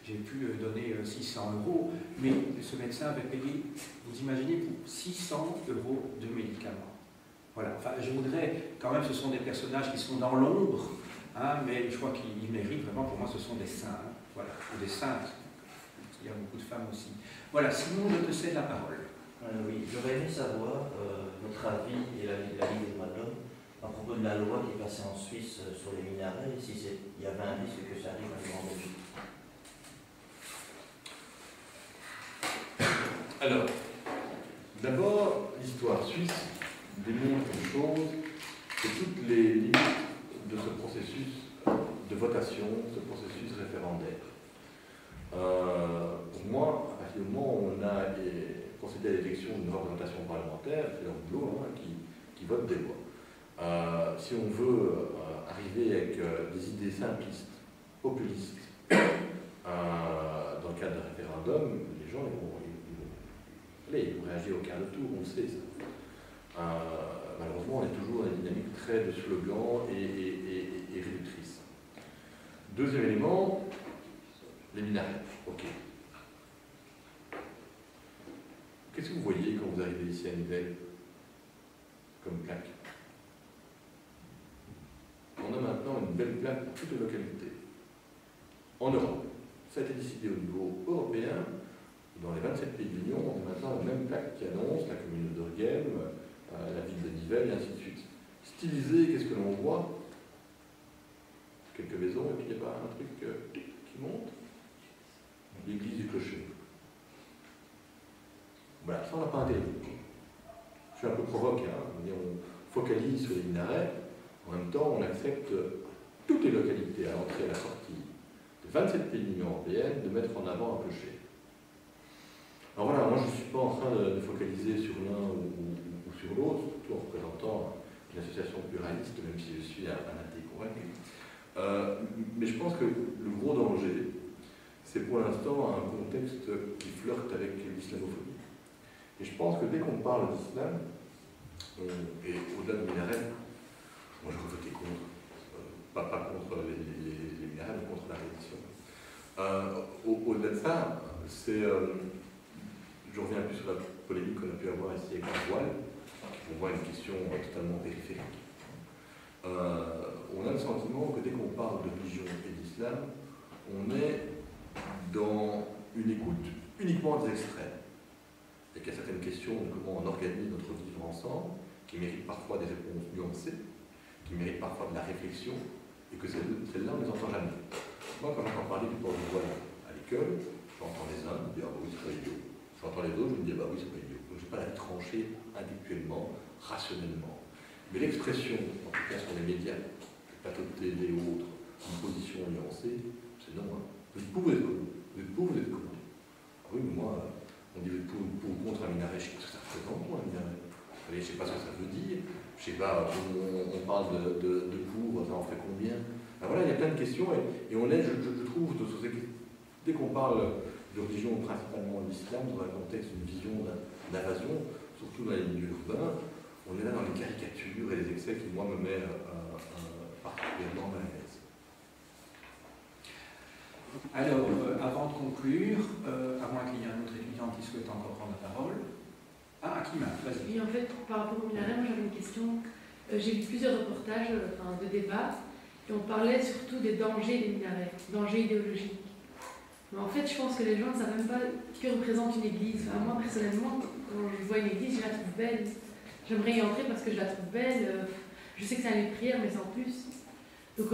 j'ai pu donner 600 €, mais ce médecin avait payé, vous imaginez, pour 600 € de médicaments. Voilà, enfin, je voudrais, quand même, ce sont des personnages qui sont dans l'ombre, hein, mais je crois qu'ils méritent vraiment, pour moi, ce sont des saints, hein, voilà, ou des saintes. Il y a beaucoup de femmes aussi. Voilà, Simon, je te cède la parole. Oui, j'aurais aimé savoir votre avis et l'avis de la Ligue des droits de l'homme à propos de la loi qui est passée en Suisse sur les minarets, et s'il y avait un risque que ça arrive en Belgique. Alors, d'abord, l'histoire suisse démontre une chose, c'est toutes les limites de ce processus de votation, ce processus référendaire. Pour moi, à partir du moment où on a procédé à l'élection d'une représentation parlementaire, c'est leur boulot qui vote des lois. Si on veut arriver avec des idées simplistes, populistes, dans le cadre d'un référendum, les gens ils vont réagir au quart de tour, on le sait ça. Malheureusement, on est toujours dans une dynamique très de slogan et réductrice. Deuxième élément, les minarets. Ok. Qu'est-ce que vous voyez quand vous arrivez ici à Nivelles comme plaque? On a maintenant une belle plaque pour toutes les localités. En Europe, ça a été décidé au niveau européen. Dans les 27 pays de l'Union, on a maintenant la même plaque qui annonce la commune d'Orghem, la ville de Nivelles, et ainsi de suite. Stylisé, qu'est-ce que l'on voit? Quelques maisons, et puis il n'y a pas un truc qui monte? L'église du clocher. Voilà, ça on n'a pas intérêt. Je suis un peu provoque, hein. On focalise sur les minarets, en même temps on accepte toutes les localités à l'entrée et à la sortie de 27 pays de l'Union européenne de mettre en avant un clocher. Alors voilà, moi je ne suis pas en train de focaliser sur l'un ou sur l'autre, surtout en représentant une association pluraliste, même si je suis un athée convaincu. Mais je pense que le gros danger, c'est pour l'instant un contexte qui flirte avec l'islamophobie. Et je pense que dès qu'on parle d'islam, et au-delà de minaret, moi j'aurais voté contre, pas contre les minarets, mais contre la réédition. Au-delà de ça, c'est... je reviens un peu sur la polémique qu'on a pu avoir ici avec le voile, qui pour moi est une question totalement périphérique. On a le sentiment que dès qu'on parle de religion et d'islam, on est dans une écoute uniquement des extrêmes. Et qu'il y a certaines questions de comment on organise notre vivre ensemble, qui méritent parfois des réponses nuancées, qui méritent parfois de la réflexion, et que celles-là, on ne les entend jamais. Moi, quand j'entends parler du port du voile à l'école, j'entends les uns me dire « Ah bah oui, c'est pas idiot ». J'entends les autres, je me dis « Ah bah oui, c'est pas idiot ». Donc je n'ai pas la trancher intellectuellement, rationnellement. Mais l'expression, en tout cas sur les médias, les plateaux de télé ou autres, une position nuancée, c'est non. Hein. Vous êtes pour, vous êtes contre. Vous êtes pour, vous êtes contre. Ah oui, mais moi, on dit vous êtes pour ou contre un minaret, je sais pas ce que ça représente, moi, un minaret. Je ne sais pas ce que ça veut dire. Je ne sais pas, on parle de pour, ça en ferait combien. Ben voilà, il y a plein de questions et on est, je trouve, dès qu'on parle de religion principalement l'islam, dans un contexte d'une vision d'invasion, surtout dans les milieux urbains, on est là dans les caricatures et les excès qui, moi, me mettent particulièrement mal à l'aise. Alors, avant de conclure, à moins qu'il y ait un autre étudiant qui souhaite encore prendre la parole. Ah, Akima, vas-y. Oui, en fait, par rapport au minaret, moi j'avais une question. J'ai vu plusieurs reportages de débats et on parlait surtout des dangers des minarets, dangers idéologiques. Mais en fait, je pense que les gens ne savent même pas ce que représente une église. Enfin, moi, personnellement, quand je vois une église, je la trouve belle. J'aimerais y entrer parce que je la trouve belle. Je sais que c'est un lieu de prière, mais sans plus. Donc,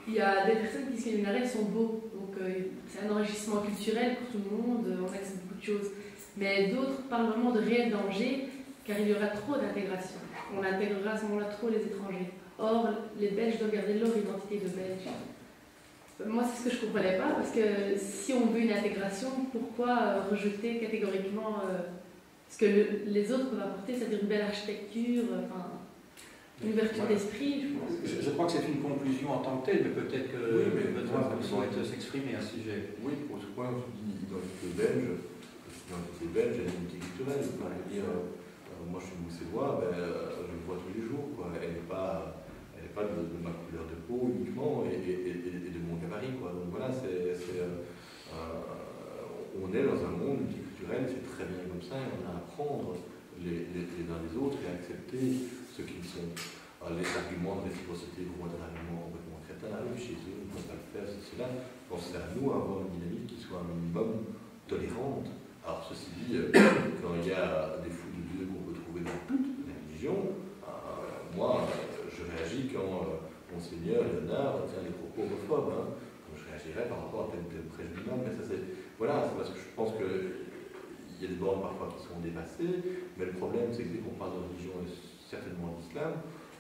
il y a des personnes qui disent que les minarets sont beaux. Donc, c'est un enrichissement culturel pour tout le monde. On accède beaucoup de choses. Mais d'autres parlent vraiment de réel danger, car il y aura trop d'intégration. On intégrera à ce moment-là trop les étrangers. Or, les Belges doivent garder leur identité de Belges. Moi, c'est ce que je ne comprenais pas, parce que si on veut une intégration, pourquoi rejeter catégoriquement ce que les autres peuvent apporter, c'est-à-dire une belle architecture, une ouverture d'esprit, je pense. Je crois que c'est une conclusion en tant que telle, mais peut-être que Benoît souhaite s'exprimer à ce sujet. Oui, pour ce point, je dis identité belge, l'identité belge, elle est multiculturelle. Enfin, moi, je suis bruxellois, je le vois tous les jours. Quoi. Elle n'est pas de ma couleur de peau uniquement et de mon gabarit. Quoi. Donc voilà, on est dans un monde multiculturel, c'est très bien comme ça, et on a à apprendre les uns des autres et à accepter ce qu'ils sont. Les arguments de réciprocité vont être un argument complètement crétin. Chez eux, on ne peut pas le faire, c'est cela. Je pense que c'est à nous d'avoir une dynamique qui soit un minimum tolérante Alors ceci dit, quand il y a des fous de Dieu qu'on peut trouver dans toutes les religions, moi je réagis quand Monseigneur Léonard tient des propos homophobes. Hein. Donc, je réagirais par rapport à tel prêche du mal, mais ça c'est... Voilà, c'est parce que je pense qu'il y a des bornes parfois qui sont dépassées, mais le problème c'est que dès qu'on parle de religion, et certainement d'islam,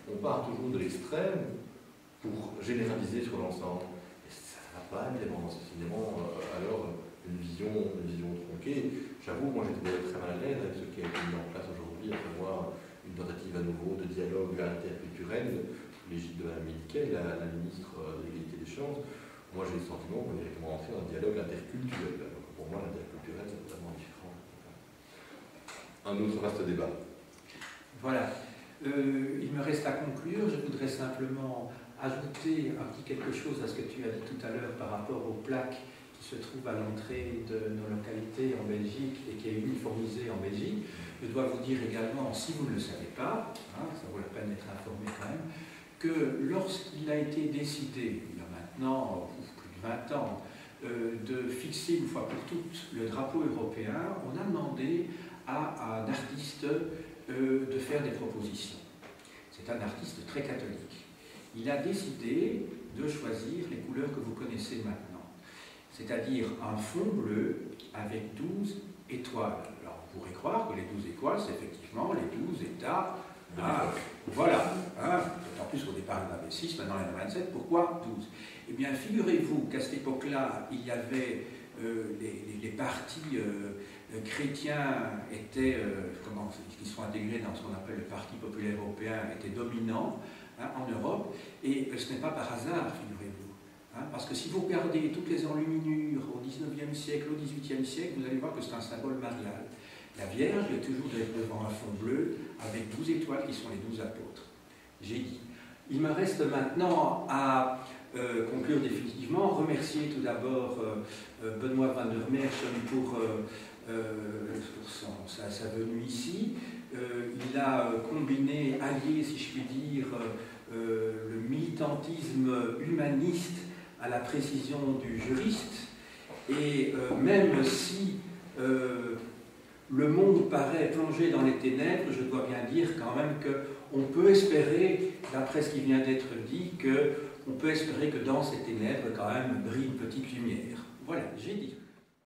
on part toujours de l'extrême pour généraliser sur l'ensemble. Et ça ne va pas, évidemment, c'est finalement alors une vision tronquée. J'avoue, moi j'étais très mal à l'aise avec ce qui a été mis en place aujourd'hui, à savoir une tentative à nouveau de dialogue interculturel sous l'égide de Mme Milquet, la ministre de l'égalité des chances. Moi j'ai le sentiment qu'on est directement entré dans un dialogue interculturel. Donc, pour moi, l'interculturel c'est totalement différent. Un autre vaste débat. Voilà. Il me reste à conclure. Je voudrais simplement ajouter un petit quelque chose à ce que tu as dit tout à l'heure par rapport aux plaques qui se trouvent à l'entrée de nos localités en Belgique et qui est uniformisée en Belgique. Je dois vous dire également, si vous ne le savez pas, hein, ça vaut la peine d'être informé quand même, que lorsqu'il a été décidé, il y a maintenant plus de 20 ans, de fixer une fois pour toutes le drapeau européen, on a demandé à un artiste de faire des propositions. C'est un artiste très catholique. Il a décidé de choisir les couleurs que vous connaissez maintenant, c'est-à-dire un fond bleu avec 12 étoiles. Alors, vous pourrez croire que les 12 étoiles, c'est effectivement les 12 états. Voilà. Hein, d'autant plus qu'au départ, il y en avait 6, maintenant il y en a 27. Pourquoi 12? Eh bien, figurez-vous qu'à cette époque-là, il y avait les partis chrétiens étaient, qui sont intégrés dans ce qu'on appelle le Parti populaire européen, étaient dominants hein, en Europe. Et ce n'est pas par hasard, figurez-vous. Hein, parce que si vous regardez toutes les enluminures au XIXe siècle, au XVIIIe siècle, vous allez voir que c'est un symbole marial. La Vierge est toujours devant un fond bleu avec 12 étoiles qui sont les 12 apôtres. J'ai dit. Il me reste maintenant à conclure définitivement, remercier tout d'abord Benoît van der Merchen pour sa venue ici. Il a combiné, allié, si je puis dire, le militantisme humaniste à la précision du juriste. Et même si le monde paraît plongé dans les ténèbres, je dois bien dire quand même qu'on peut espérer, d'après ce qui vient d'être dit, qu'on peut espérer que dans ces ténèbres, quand même, brille une petite lumière. Voilà, j'ai dit.